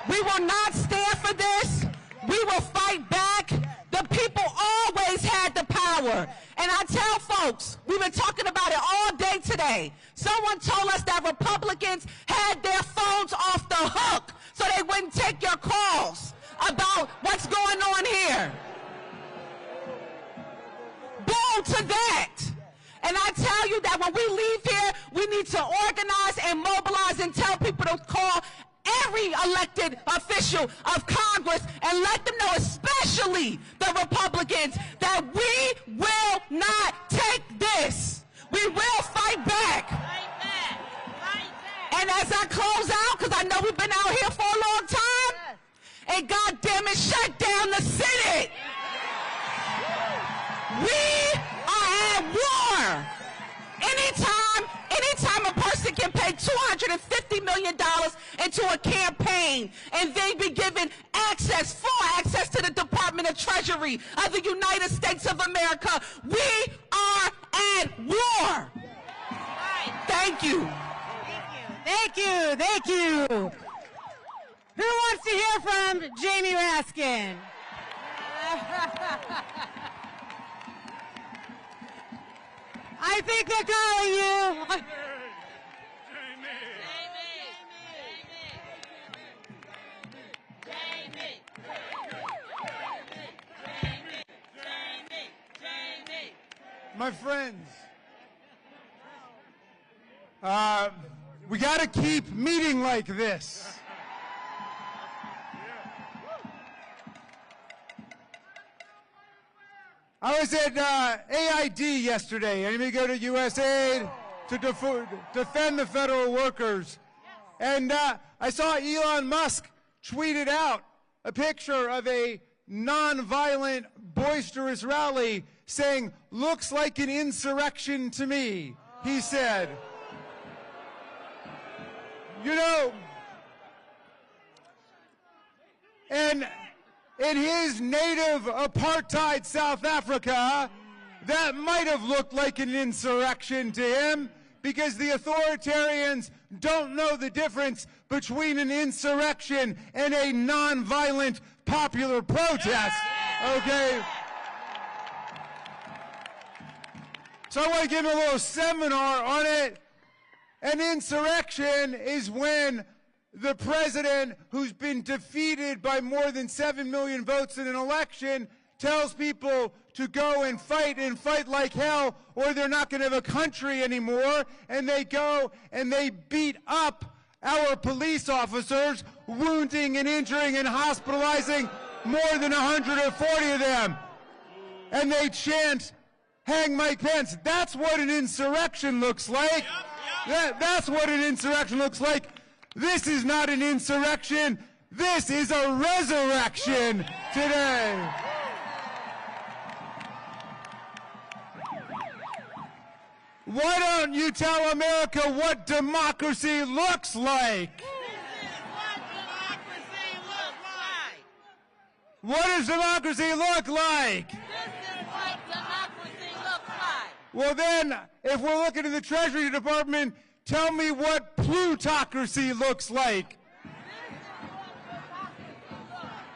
We will not stand for this. We will fight back. The people always had the power. And I tell folks, we've been talking about it all day today. Someone told us that Republicans had their phones off the hook so they wouldn't take your calls about what's going on here. Boom to that. And I tell you that when we leave here, we need to organize and mobilize and tell people to call every elected official of Congress and let them know, especially the Republicans, that we will not take this. We will fight back. And as I close out, because I know we've been out here for a long time, and goddamn it, shut down the Senate. We are at war. Anytime a person can pay $250 million into a campaign and they be given full access to the Department of Treasury of the United States of America, we are at war. Thank you. Thank you. Thank you. Who wants to hear from Jamie Raskin? I think they're calling you. My friends, we got to keep meeting like this. I was at AID yesterday. Anybody go to US Aid to defend the federal workers? And I saw Elon Musk tweeted out a picture of a nonviolent, boisterous rally saying, "Looks like an insurrection to me," he said. You know, and in his native apartheid South Africa, that might have looked like an insurrection to him, because the authoritarians don't know the difference between an insurrection and a nonviolent popular protest, okay? So I want to give him a little seminar on it. An insurrection is when the president, who's been defeated by more than 7 million votes in an election, tells people to go and fight like hell, or they're not going to have a country anymore, and they go and they beat up our police officers, wounding and injuring and hospitalizing more than 140 of them. And they chant, "Hang Mike Pence." That's what an insurrection looks like. That's what an insurrection looks like. This is not an insurrection. This is a resurrection today. Why don't you tell America what democracy looks like? What does democracy look like? Well then, if we're looking at the Treasury Department, tell me what plutocracy looks like.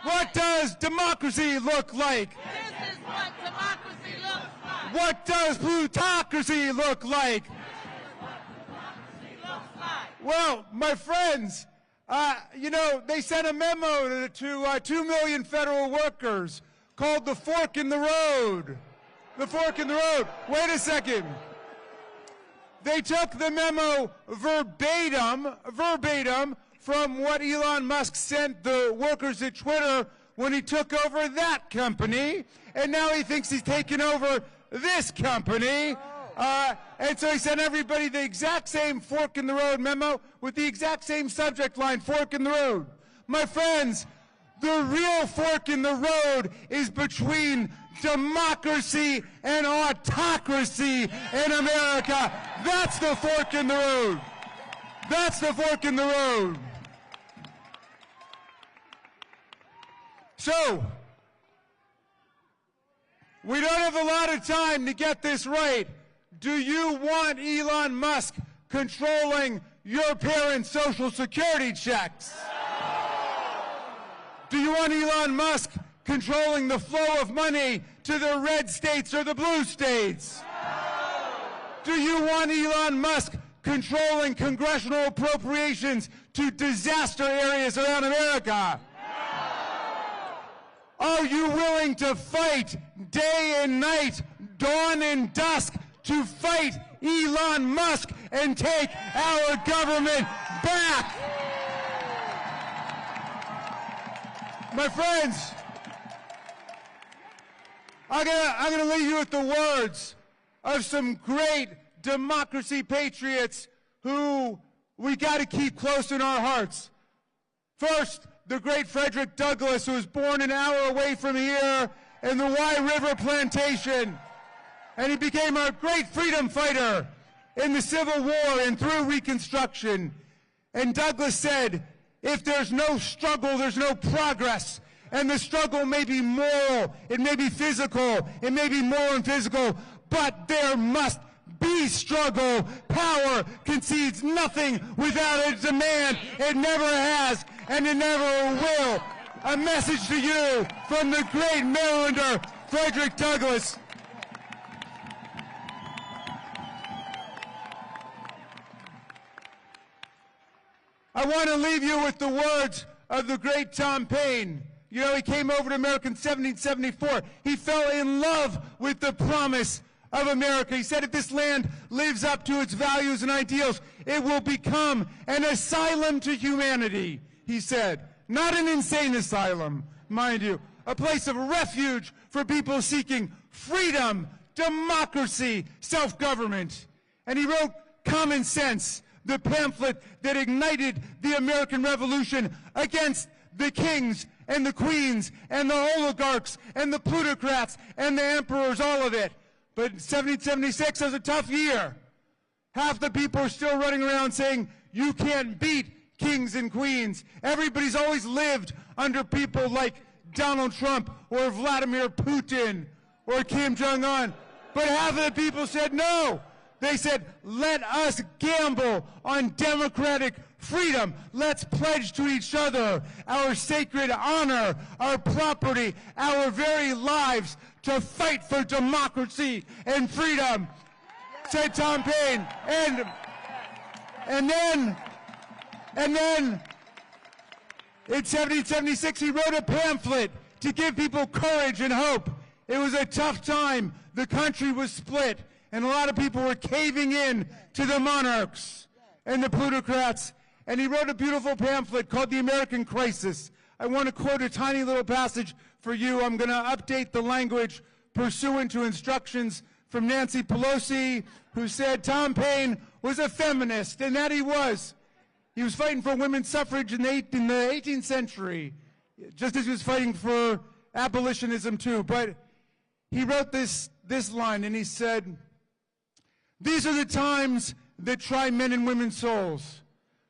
What does democracy look like? This is what democracy looks like. What does plutocracy look like? Well, my friends, you know, they sent a memo to 2 million federal workers called the fork in the road. The fork in the road. Wait a second. They took the memo verbatim from what Elon Musk sent the workers at Twitter when he took over that company, and now he thinks he's taken over this company. And so he sent everybody the exact same fork in the road memo with the exact same subject line, fork in the road. My friends, the real fork in the road is between democracy and autocracy in America. That's the fork in the road. That's the fork in the road. So, we don't have a lot of time to get this right. Do you want Elon Musk controlling your parents' Social Security checks? Do you want Elon Musk controlling the flow of money to the red states or the blue states? Do you want Elon Musk controlling congressional appropriations to disaster areas around America? Are you willing to fight day and night, dawn and dusk, to fight Elon Musk and take our government back? My friends, I'm gonna leave you with the words of some great democracy patriots who we gotta keep close in our hearts. First, the great Frederick Douglass, who was born an hour away from here in the Wye River Plantation. And he became a great freedom fighter in the Civil War and through Reconstruction. And Douglass said, if there's no struggle, there's no progress. And the struggle may be moral, it may be physical, it may be moral and physical, but there must be struggle. Power concedes nothing without a demand. It never has, and it never will. A message to you from the great Marylander, Frederick Douglass. I want to leave you with the words of the great Tom Paine. You know, he came over to America in 1774. He fell in love with the promise of America. He said, if this land lives up to its values and ideals, it will become an asylum to humanity, he said. Not an insane asylum, mind you. A place of refuge for people seeking freedom, democracy, self-government. And he wrote Common Sense, the pamphlet that ignited the American Revolution against the kings and the queens and the oligarchs and the plutocrats and the emperors, all of it. But 1776 was a tough year. Half the people are still running around saying, you can't beat kings and queens. Everybody's always lived under people like Donald Trump or Vladimir Putin or Kim Jong-un. But half of the people said no. They said, let us gamble on democratic freedom. Let's pledge to each other our sacred honor, our property, our very lives to fight for democracy and freedom, said Tom Paine. And then in 1776, he wrote a pamphlet to give people courage and hope. It was a tough time. The country was split, and a lot of people were caving in to the monarchs and the plutocrats. And he wrote a beautiful pamphlet called The American Crisis. I want to quote a tiny little passage for you. I'm going to update the language pursuant to instructions from Nancy Pelosi, who said Tom Paine was a feminist, and that he was. He was fighting for women's suffrage in the 18th century, just as he was fighting for abolitionism too. But he wrote this line, and he said, these are the times that try men and women's souls.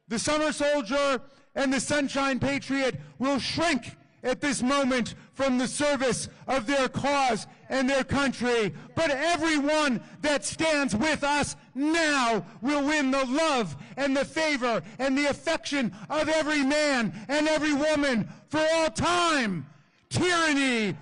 The summer soldier and the sunshine patriot will shrink at this moment from the service of their cause and their country. But everyone that stands with us now will win the love and the favor and the affection of every man and every woman for all time. Tyranny,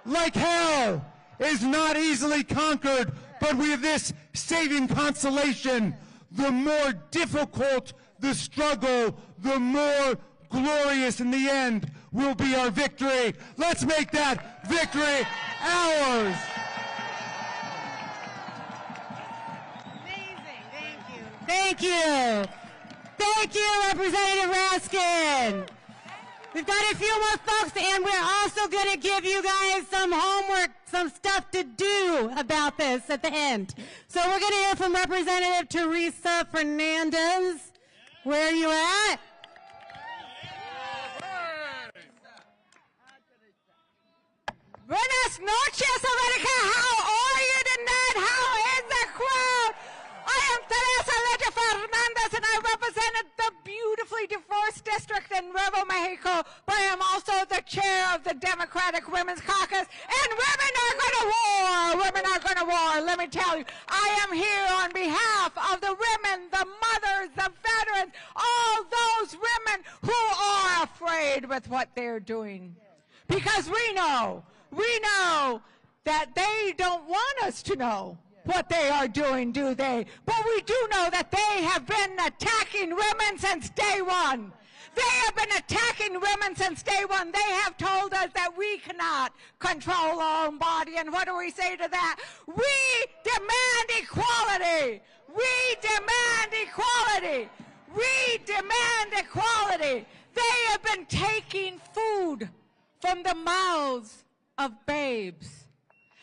like hell, is not easily conquered, but we have this saving consolation. The more difficult the struggle, the more glorious in the end will be our victory. Let's make that victory ours. Amazing. Thank Thank you. Thank you, Representative Raskin. We've got a few more folks, and we're also going to give you guys some homework, some stuff to do about this at the end. So we're going to hear from Representative Teresa Fernandez. Where are you at? Buenas noches, America. How are you tonight? How is the crowd? I am Teresa Leche Fernandez, and I represented the beautifully diverse district in Nuevo Mexico, but I am also the chair of the Democratic Women's Caucus, and women are going to war. Women are going to war. Let me tell you, I am here on behalf of the women, the mothers, the veterans, all those women who are afraid with what they're doing. Because we know that they don't want us to know what they are doing, do they? But we do know that they have been attacking women since day one. They have been attacking women since day one. They have told us that we cannot control our own body. And what do we say to that? We demand equality. We demand equality. We demand equality. They have been taking food from the mouths of babes.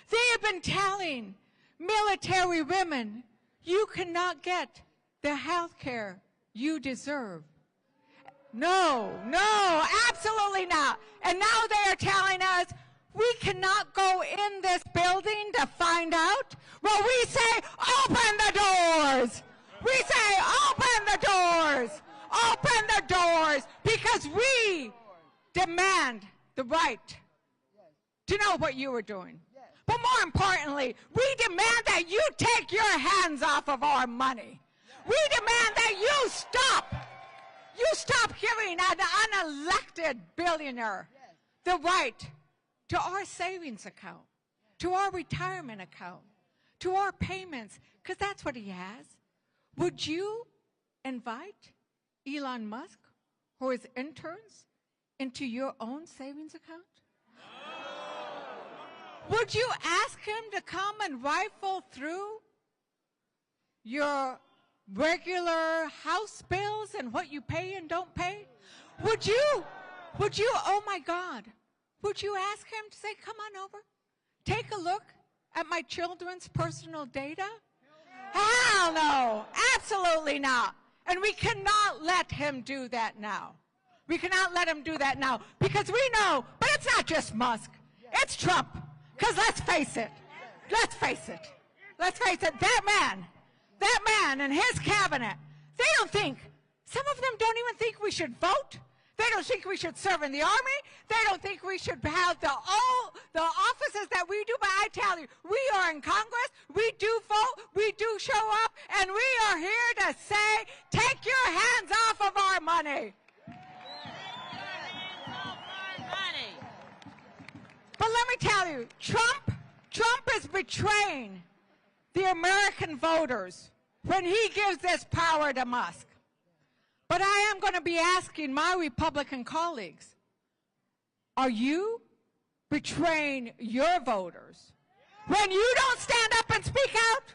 They have been telling military women, you cannot get the health care you deserve. No, absolutely not. And now they are telling us we cannot go in this building to find out. Well, we say, open the doors. We say, open the doors. Open the doors, because we demand the right to know what you are doing. But more importantly, we demand that you take your hands off of our money. We demand that you stop giving an unelected billionaire the right to our savings account, to our retirement account, to our payments, because that's what he has. Would you invite Elon Musk or his interns into your own savings account? Would you ask him to come and rifle through your regular house bills and what you pay and don't pay? Would you, oh my God, would you ask him to say, come on over, take a look at my children's personal data? Hell no, absolutely not. And we cannot let him do that now. We cannot let him do that now, because we know, but it's not just Musk, it's Trump. Because let's face it, that man and his cabinet, they don't think, some of them don't even think we should vote. They don't think we should serve in the army. They don't think we should have the offices that we do. But I tell you, we are in Congress, we do vote, we do show up, and we are here to say, take your hands off of our money. But let me tell you, Trump is betraying the American voters when he gives this power to Musk. But I am going to be asking my Republican colleagues, are you betraying your voters when you don't stand up and speak out?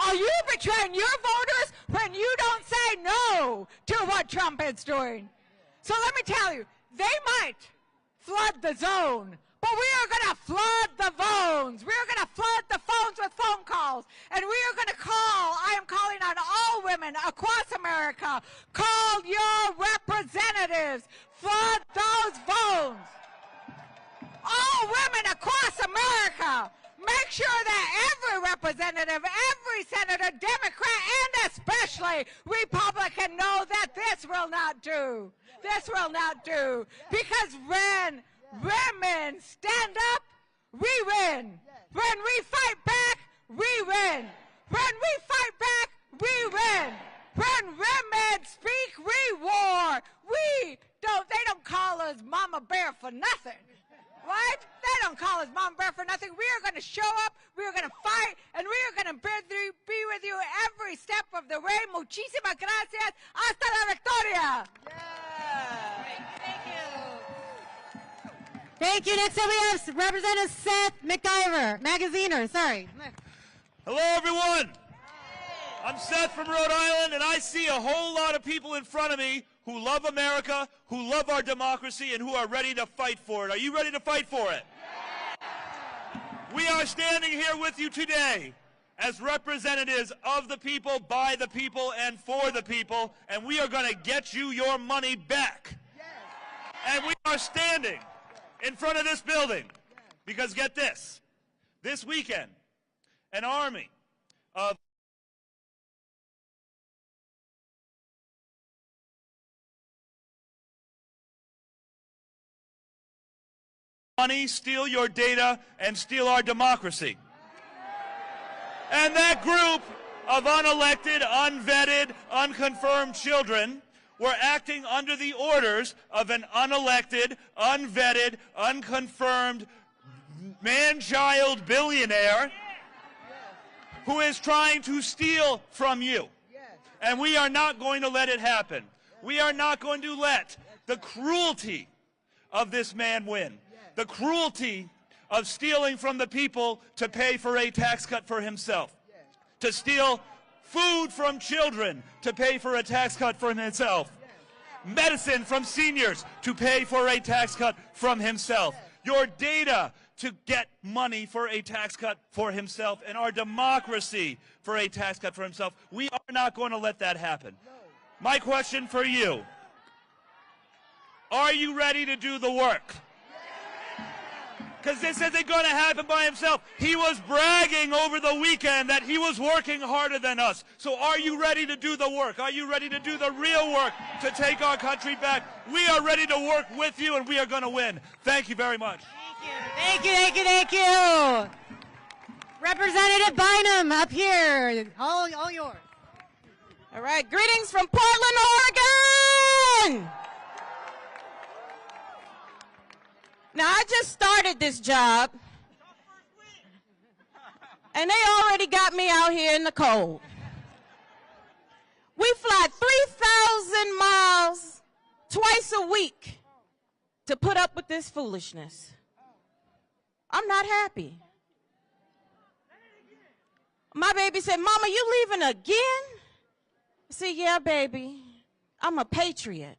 Are you betraying your voters when you don't say no to what Trump is doing? So let me tell you, they might flood the zone, but we are going to flood the phones. We are going to flood the phones with phone calls. And we are going to call, I am calling on all women across America, call your representatives. Flood those phones. All women across America, make sure that every representative, every senator, Democrat, and especially Republican know that this will not do. This will not do. Because when women stand up, we win. When we fight back, we win. When we fight back, we win. When women speak, we war. They don't call us Mama Bear for nothing. Right? They don't call us Mama Bear for nothing. We are going to show up, we are going to fight, and we are going to be with you every step of the way. Muchísimas gracias. Hasta la victoria. Thank you. Next up we have Representative Seth Magaziner. Sorry. Hello, everyone. I'm Seth from Rhode Island, and I see a whole lot of people in front of me who love America, who love our democracy, and who are ready to fight for it. Are you ready to fight for it? We are standing here with you today as representatives of the people, by the people, and for the people, and we are going to get you your money back. And we are standing in front of this building because, get this, this weekend, an army of money, steal your data, and steal our democracy. And that group of unelected, unvetted, unconfirmed children were acting under the orders of an unelected, unvetted, unconfirmed, man-child billionaire who is trying to steal from you. And we are not going to let it happen. We are not going to let the cruelty of this man win. The cruelty of stealing from the people to pay for a tax cut for himself. To steal food from children to pay for a tax cut for himself. Medicine from seniors to pay for a tax cut from himself. Your data to get money for a tax cut for himself, and our democracy for a tax cut for himself. We are not going to let that happen. My question for you, are you ready to do the work? Because this isn't going to happen by himself. He was bragging over the weekend that he was working harder than us. So are you ready to do the work? Are you ready to do the real work to take our country back? We are ready to work with you, and we are going to win. Thank you very much. Thank you, thank you, thank you. Representative Bynum up here. All yours. All right, greetings from Portland, Oregon. Now, I just started this job, and they already got me out here in the cold. We fly 3,000 miles twice a week to put up with this foolishness. I'm not happy. My baby said, "Mama, you leaving again?" I said, "Yeah, baby, I'm a patriot.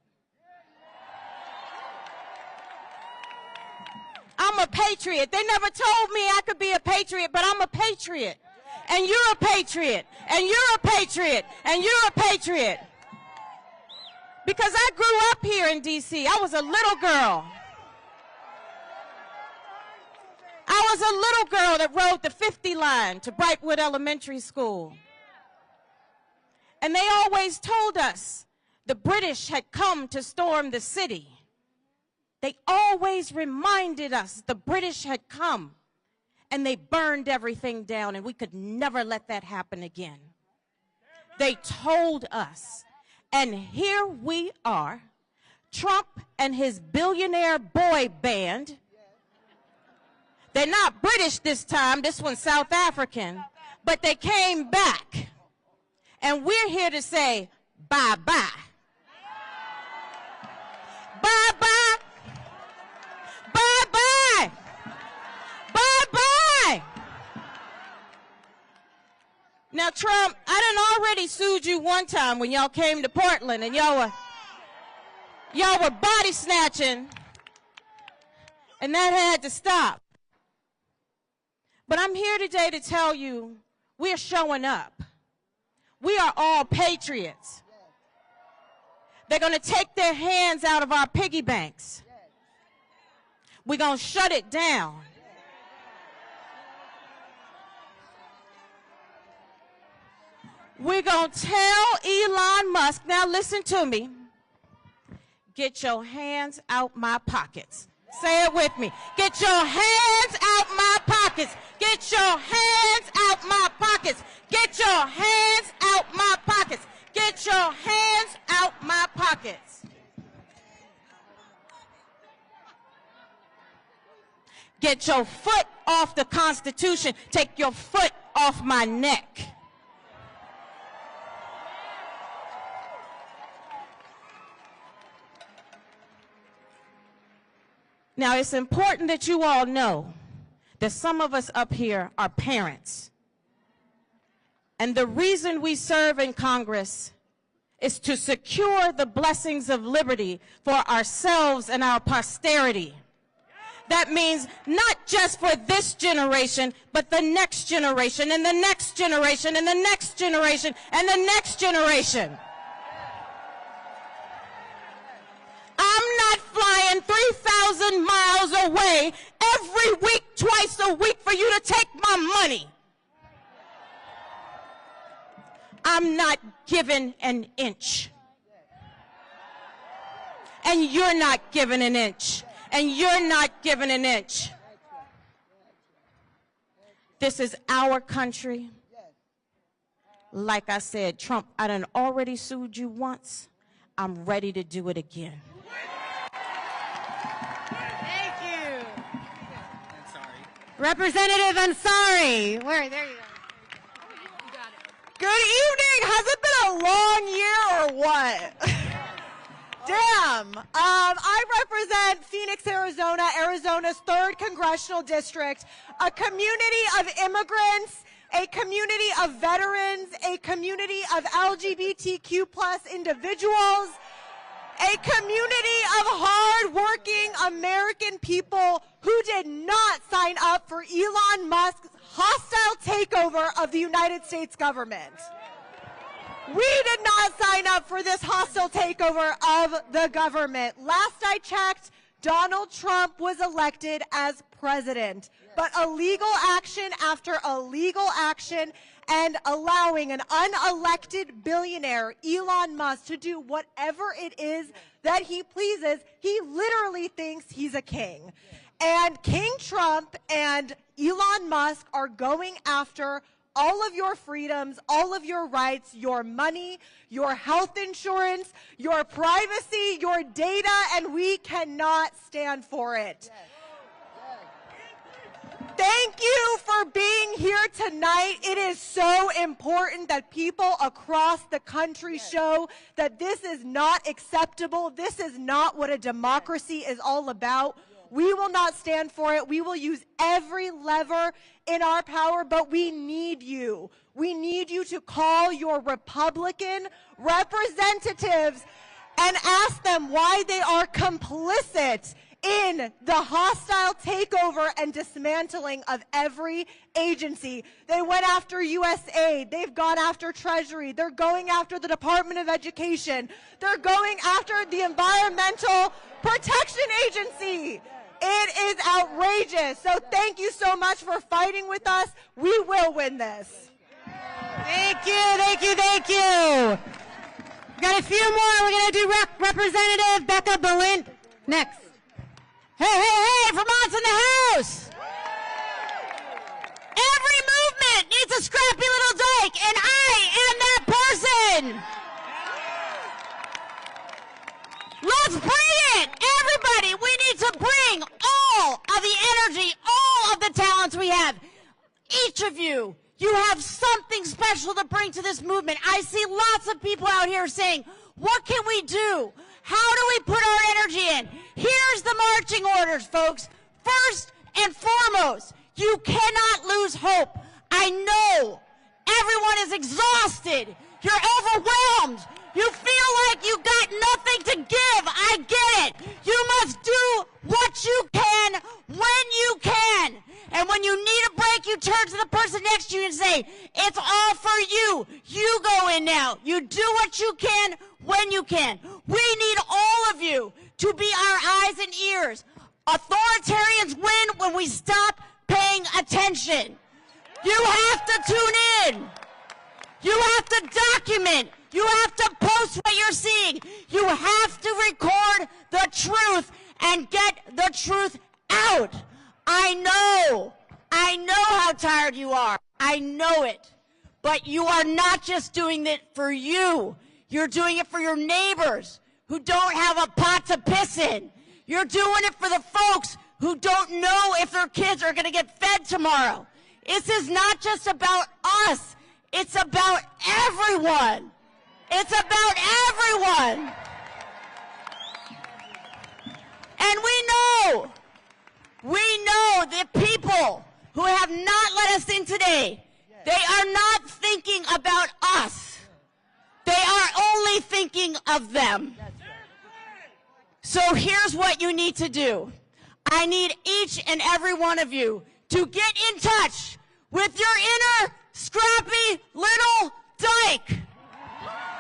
I'm a patriot. They never told me I could be a patriot, but I'm a patriot. And you're a patriot. And you're a patriot. And you're a patriot." Because I grew up here in D.C. I was a little girl. I was a little girl that rode the 50 line to Brightwood Elementary School. And they always told us the British had come to storm the city. They always reminded us the British had come, and they burned everything down, and we could never let that happen again. They told us, and here we are, Trump and his billionaire boy band. They're not British this time, this one's South African, but they came back, and we're here to say bye-bye. Bye-bye. Bye-bye. Bye-bye. Now, Trump, I done already sued you one time when y'all came to Portland and y'all were body snatching, and that had to stop. But I'm here today to tell you we're showing up. We are all patriots. They're going to take their hands out of our piggy banks. We're going to shut it down. We're going to tell Elon Musk, now listen to me, get your hands out my pockets. Say it with me. Get your hands out my pockets. Get your hands out my pockets. Get your hands out my pockets. Get your hands out my pockets. Get your foot off the Constitution. Take your foot off my neck. Now, it's important that you all know that some of us up here are parents. And the reason we serve in Congress is to secure the blessings of liberty for ourselves and our posterity. That means not just for this generation, but the next generation, and the next generation, and the next generation, and the next generation. I'm not flying 3,000 miles away every week, twice a week for you to take my money. I'm not giving an inch. And you're not giving an inch. And you're not giving an inch. This is our country. Like I said, Trump, I done already sued you once. I'm ready to do it again. Thank you. Representative Ansari. Where? There you go. Good evening. Has it been a long year or what? Damn. I represent Phoenix, Arizona, Arizona's 3rd Congressional District, a community of immigrants, a community of veterans, a community of LGBTQ+ individuals, a community of hard-working American people who did not sign up for Elon Musk's hostile takeover of the United States government. We did not sign up for this hostile takeover of the government. Last I checked, Donald Trump was elected as president, but illegal action after illegal action and allowing an unelected billionaire, Elon Musk, to do whatever it is that he pleases, he literally thinks he's a king. And King Trump and Elon Musk are going after all of your freedoms, all of your rights, your money, your health insurance, your privacy, your data, and we cannot stand for it. Thank you for being here tonight. It is so important that people across the country show that this is not acceptable. This is not what a democracy is all about. We will not stand for it. We will use every lever in our power, but we need you. We need you to call your Republican representatives and ask them why they are complicit in the hostile takeover and dismantling of every agency. They went after USAID. They've gone after Treasury. They're going after the Department of Education. They're going after the Environmental Protection Agency. It is outrageous. So thank you so much for fighting with us. We will win this. Thank you, thank you, thank you. We've got a few more. We're going to do Representative Becca Balint next. Hey, hey, hey, Vermont's in the house. Every movement needs a scrappy little dyke, and I am that person. Let's bring it, everybody. We need to bring all of the energy, all of the talents we have. Each of you, you have something special to bring to this movement. I see lots of people out here saying, what can we do? How do we put our energy in? Here's the marching orders, folks. First and foremost, you cannot lose hope. I know everyone is exhausted. You're overwhelmed. You feel like you got nothing to give. I get it. You must do what you can when you can. And when you need a break, you turn to the person next to you and say, it's all for you. You go in now. You do what you can when you can. We need all of you to be our eyes and ears. Authoritarians win when we stop paying attention. You have to tune in. You have to document. You have to post what you're seeing. You have to record the truth and get the truth out. I know how tired you are. I know it. But you are not just doing it for you. You're doing it for your neighbors who don't have a pot to piss in. You're doing it for the folks who don't know if their kids are going to get fed tomorrow. This is not just about us. It's about everyone. It's about everyone. And we know the people who have not let us in today, they are not thinking thinking about us. They are only thinking of them. So here's what you need to do. I need each and every one of you to get in touch with your inner scrappy little dyke.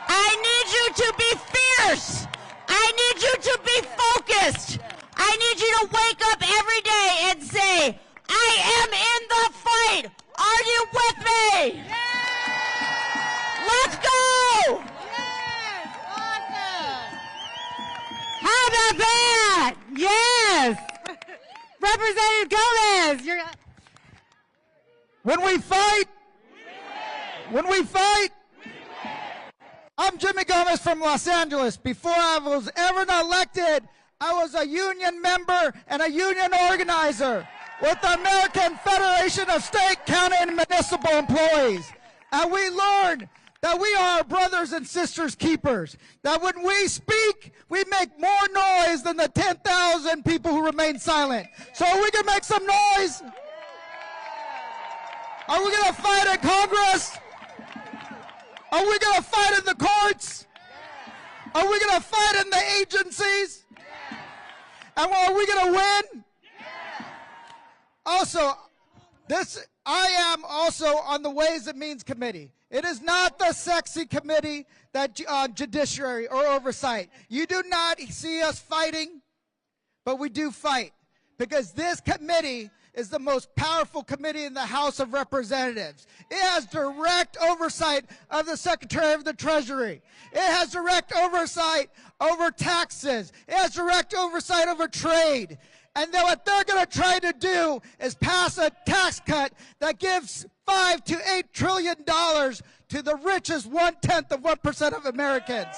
I need you to be fierce. I need you to be focused. I need you to wake up every day and say, I am in the fight. Are you with me? Yes! Let's go! Yes! Awesome! How about that? Yes! Representative Gomez, you're... When we fight, I'm Jimmy Gomez from Los Angeles. Before I was ever elected, I was a union member and a union organizer with the American Federation of State, County, and Municipal Employees. And we learned that we are our brothers and sisters keepers. That when we speak, we make more noise than the 10,000 people who remain silent. So are we going to make some noise? Are we going to fight in Congress? Are we going to fight in the courts? Are we going to fight in the agencies? And are we going to win? Also, I am also on the Ways and Means Committee. It is not the sexy committee that judiciary or oversight. You do not see us fighting, but we do fight because this committee is the most powerful committee in the House of Representatives. It has direct oversight of the Secretary of the Treasury. It has direct oversight over taxes. It has direct oversight over trade. And then what they're going to try to do is pass a tax cut that gives $5 to $8 trillion to the richest 1/10 of 1% of Americans.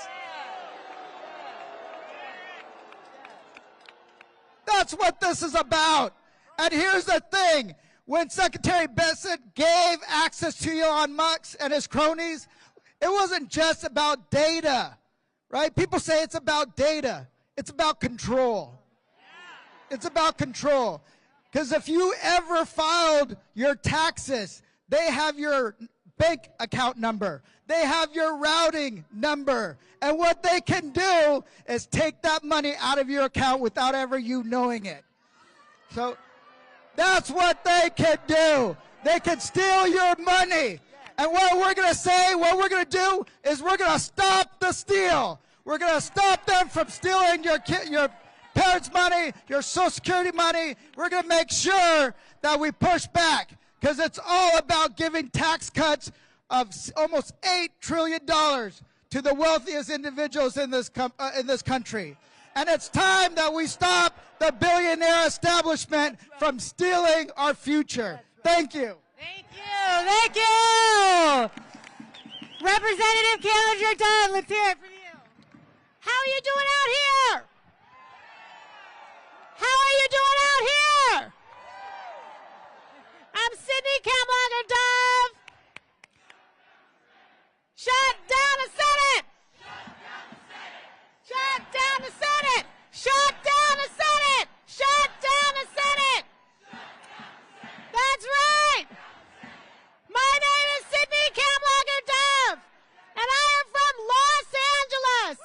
That's what this is about. And here's the thing. When Secretary Bessent gave access to Elon Musk and his cronies, it wasn't just about data, right? People say it's about data. It's about control. It's about control. Because if you ever filed your taxes, they have your bank account number. They have your routing number. And what they can do is take that money out of your account without ever you knowing it. So that's what they can do. They can steal your money. And what we're going to say, what we're going to do is we're going to stop the steal. We're going to stop them from stealing your parents' money, your Social Security money. We're going to make sure that we push back because it's all about giving tax cuts of almost $8 trillion to the wealthiest individuals in this country. And it's time that we stop the billionaire establishment from stealing our future. Thank you. Thank you. Thank you. Representative Caleb, you're done. Let's hear it from you. How are you doing out here? How are you doing out here? I'm Sydney Kamlager-Dove. Shut down the Senate. Shut down the Senate. Shut down the Senate. Shut down the Senate. That's right. My name is Sydney Kamlager-Dove, and I am from Los Angeles.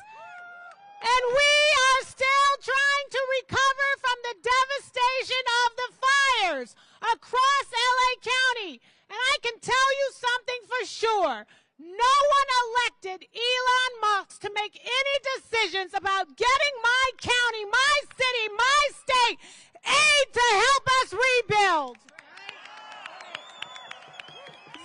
And we are still trying to recover from the devastation of the fires across LA County. And I can tell you something for sure. No one elected Elon Musk to make any decisions about getting my county, my city, my state aid to help us rebuild.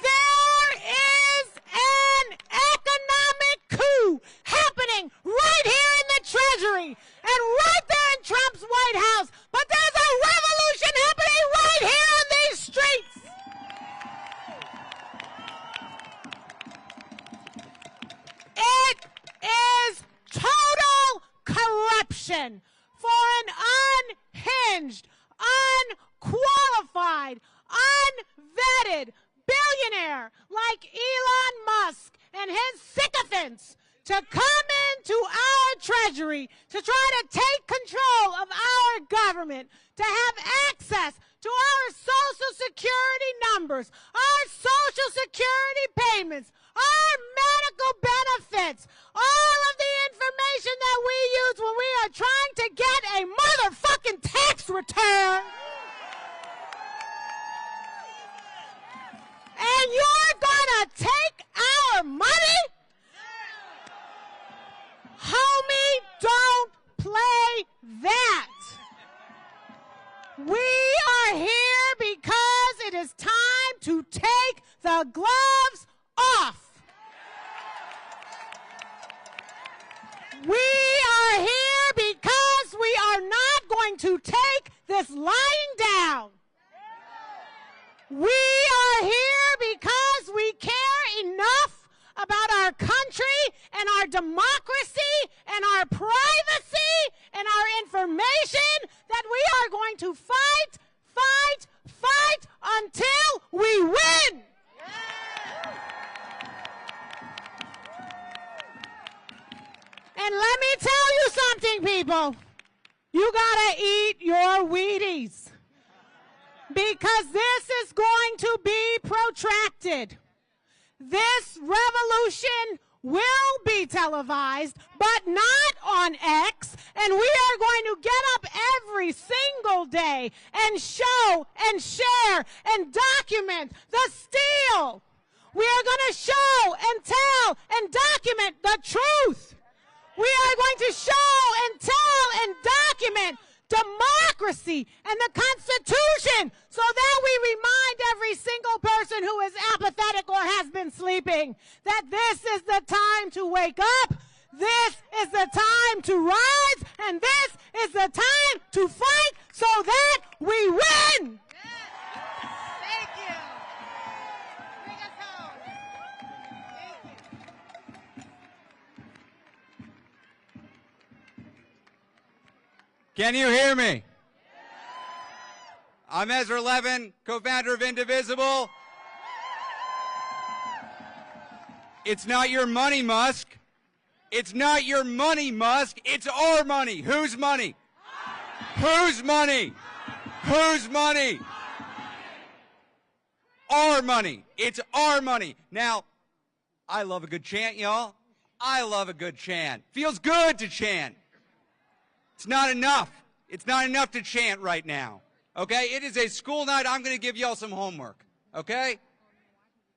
There is an economic coup happening right here in the Treasury and right there in Trump's White House. But there's a revolution happening right here on these streets. It is total corruption for an unhinged, unqualified, unvetted billionaire like Elon Musk and his sycophants to come into our treasury to try to take control of our government, to have access to our Social Security numbers, our Social Security payments, our medical benefits, all of the information that we use when we are trying to get a motherfucking tax return. And you're gonna take our money? Homie, don't play that. We are here because it is time to take the gloves off. We are here because we are not going to take this lying down. We are here because we care enough about our country and our democracy and our privacy and our information that we are going to fight, fight, fight until we win. And let me tell you something, people. You gotta eat your Wheaties. Because this is going to be protracted. This revolution will be televised, but not on X. And we are going to get up every single day and show and share and document the steal. We are going to show and tell and document the truth. We are going to show and tell and document democracy and the Constitution so that we remind every single person who is apathetic or has been sleeping that this is the time to wake up, this is the time to rise, and this is the time to fight so that we win. Thank you. Bring us home. Can you hear me? I'm Ezra Levin, co-founder of Indivisible. It's not your money, Musk. It's not your money, Musk. It's our money. Whose money? Whose money? Whose money? Our money. It's our money. Now, I love a good chant, y'all. I love a good chant. Feels good to chant. It's not enough. It's not enough to chant right now. Okay? It is a school night. I'm going to give y'all some homework. Okay?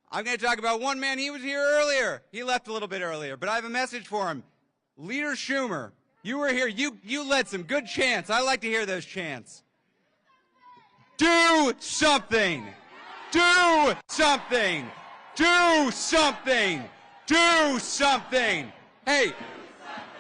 I'm going to talk about one man. He was here earlier. He left a little bit earlier, but I have a message for him. Leader Schumer, you were here. You led some good chants. I like to hear those chants. Do something. Do something. Do something. Do something. Hey,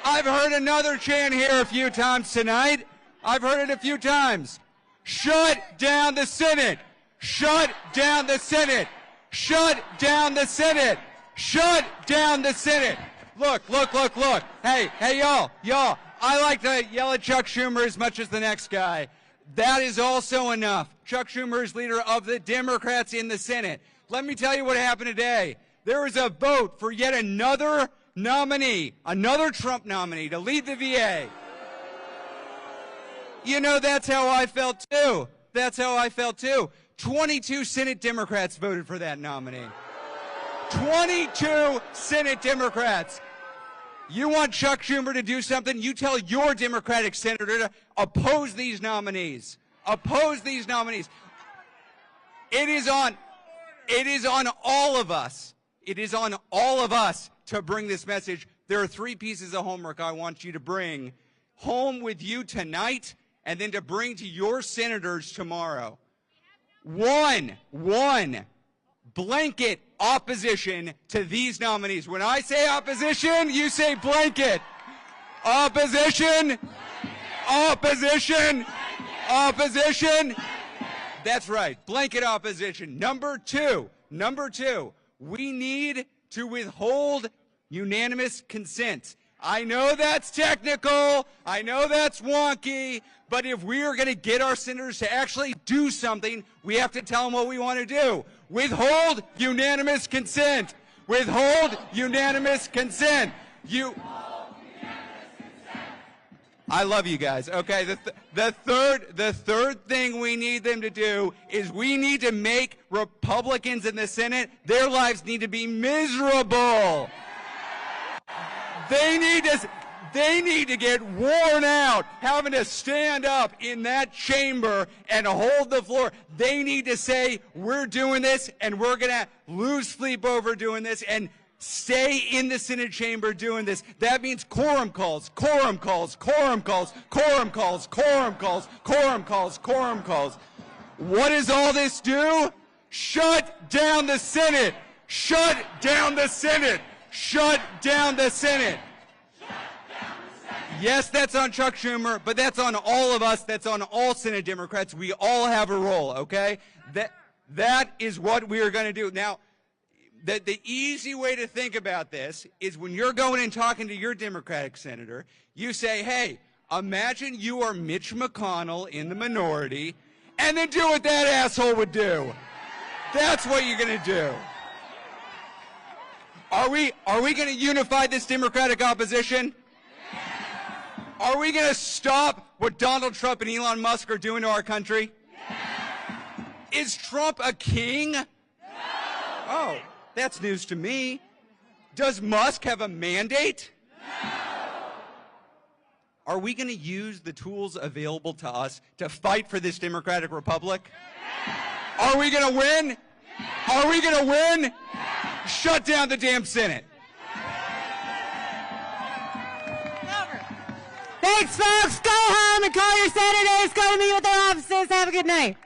I've heard another chant here a few times tonight. I've heard it a few times. Shut down the Senate. Shut down the Senate. Shut down the Senate. Shut down the Senate. Look, look, look, look. Hey, y'all. I like to yell at Chuck Schumer as much as the next guy. That is also enough. Chuck Schumer is leader of the Democrats in the Senate. Let me tell you what happened today. There was a vote for yet another nominee, another Trump nominee to lead the VA. You know, that's how I felt too. That's how I felt too. 22 Senate Democrats voted for that nominee. 22 Senate Democrats. You want Chuck Schumer to do something? You tell your Democratic senator to oppose these nominees. Oppose these nominees. It is on all of us. It is on all of us to bring this message. There are 3 pieces of homework I want you to bring home with you tonight and then to bring to your senators tomorrow. One, blanket opposition to these nominees. When I say opposition, you say blanket. Opposition, opposition, opposition. That's right, blanket opposition. Number two, we need to withhold unanimous consent. I know that's technical, I know that's wonky, but if we are going to get our senators to actually do something, we have to tell them what we want to do. Withhold unanimous consent. Withhold unanimous consent. I love you guys. Okay, the third thing we need them to do is we need to make Republicans in the Senate, their lives need to be miserable. They need to get worn out having to stand up in that chamber and hold the floor. They need to say, we're doing this and we're going to lose sleep over doing this and stay in the Senate chamber doing this. That means quorum calls, quorum calls, quorum calls, quorum calls, quorum calls, quorum calls, quorum calls. What does all this do? Shut down the Senate. Shut down the Senate. Shut down the Senate. Yes, that's on Chuck Schumer, but that's on all of us. That's on all Senate Democrats. We all have a role, okay? That is what we are going to do. Now, the easy way to think about this is when you're going and talking to your Democratic senator, you say, hey, imagine you are Mitch McConnell in the minority, and then do what that asshole would do. That's what you're going to do. Are we going to unify this Democratic opposition? Are we going to stop what Donald Trump and Elon Musk are doing to our country? Is Trump a king? Oh, that's news to me. Does Musk have a mandate? Are we going to use the tools available to us to fight for this democratic republic? Are we going to win? Are we going to win? Shut down the damn Senate. Thanks, folks. Go home and call your senators. Go to meet with their offices. Have a good night.